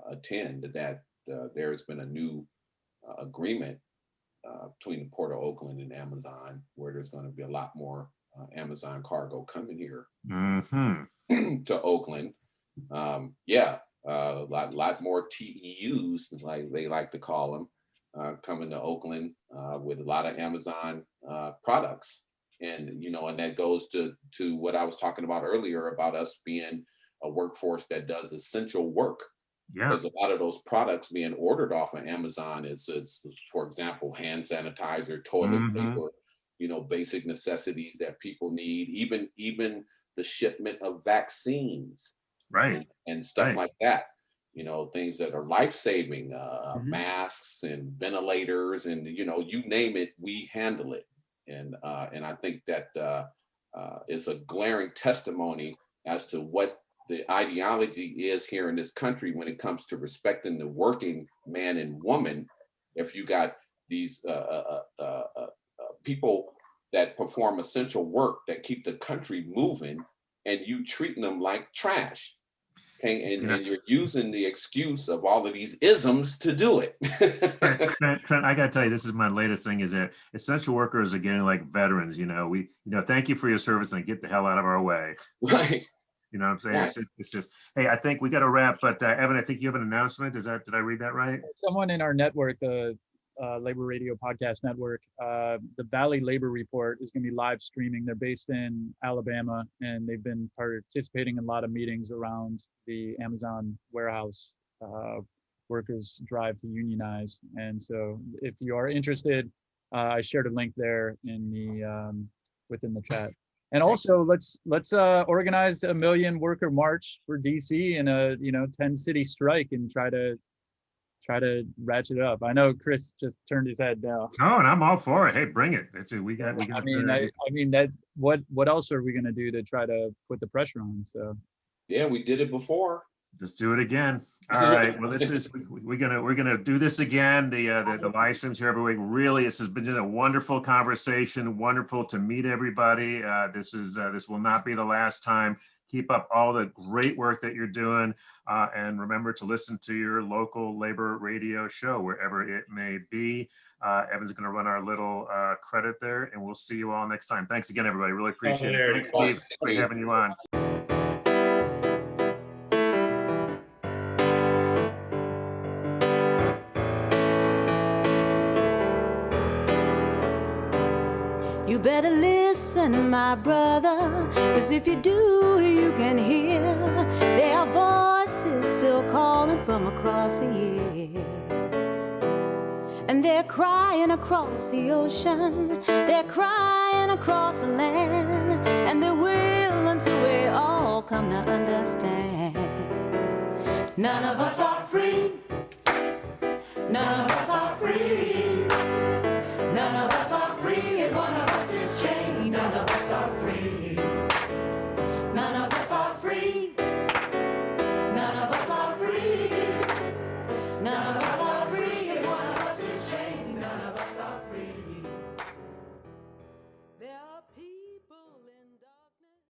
attend, that there has been a new agreement between the Port of Oakland and Amazon, where there's going to be a lot more Amazon cargo coming here to Oakland. A lot more TEUs, like they like to call them, coming to Oakland with a lot of Amazon products. And and that goes to what I was talking about earlier about us being a workforce that does essential work. Yeah. Because a lot of those products being ordered off of Amazon is for example, hand sanitizer, toilet paper, basic necessities that people need, even the shipment of vaccines. Right. And stuff like that, things that are life-saving, masks and ventilators, and you name it, we handle it. And I think that is a glaring testimony as to what the ideology is here in this country when it comes to respecting the working man and woman. If you got these people that perform essential work that keep the country moving, and you treating them like trash. Okay? And you're using the excuse of all of these isms to do it. Trent, I gotta tell you, this is my latest thing, is that essential workers are getting like veterans. We thank you for your service and get the hell out of our way. Right. You know what I'm saying? Right. It's just, hey, I think we got to wrap, but Evan, I think you have an announcement. Did I read that right? Someone in our network, the Labor Radio Podcast Network, the Valley Labor Report is going to be live streaming. They're based in Alabama, and they've been participating in a lot of meetings around the Amazon warehouse workers' drive to unionize. And so if you are interested, I shared a link there in the within the chat. And also let's organize a Million Worker March for DC and a 10-city strike and try to ratchet it up. I know Chris just turned his head down. Oh, and I'm all for it. Hey, bring it. What else are we gonna do to try to put the pressure on? So yeah, we did it before. Just do it again. All right. Well, we're gonna do this again. The live streams here every week. Really, this has been a wonderful conversation. Wonderful to meet everybody. This will not be the last time. Keep up all the great work that you're doing, and remember to listen to your local labor radio show wherever it may be. Evan's going to run our little credit there, and we'll see you all next time. Thanks again, everybody. Really appreciate it. Thanks, Steve. Great having you on. better listen, my brother, 'cause if you do, you can hear there are voices still calling from across the years. And they're crying across the ocean, they're crying across the land, and they will until we all come to understand. None of us are free, none of us are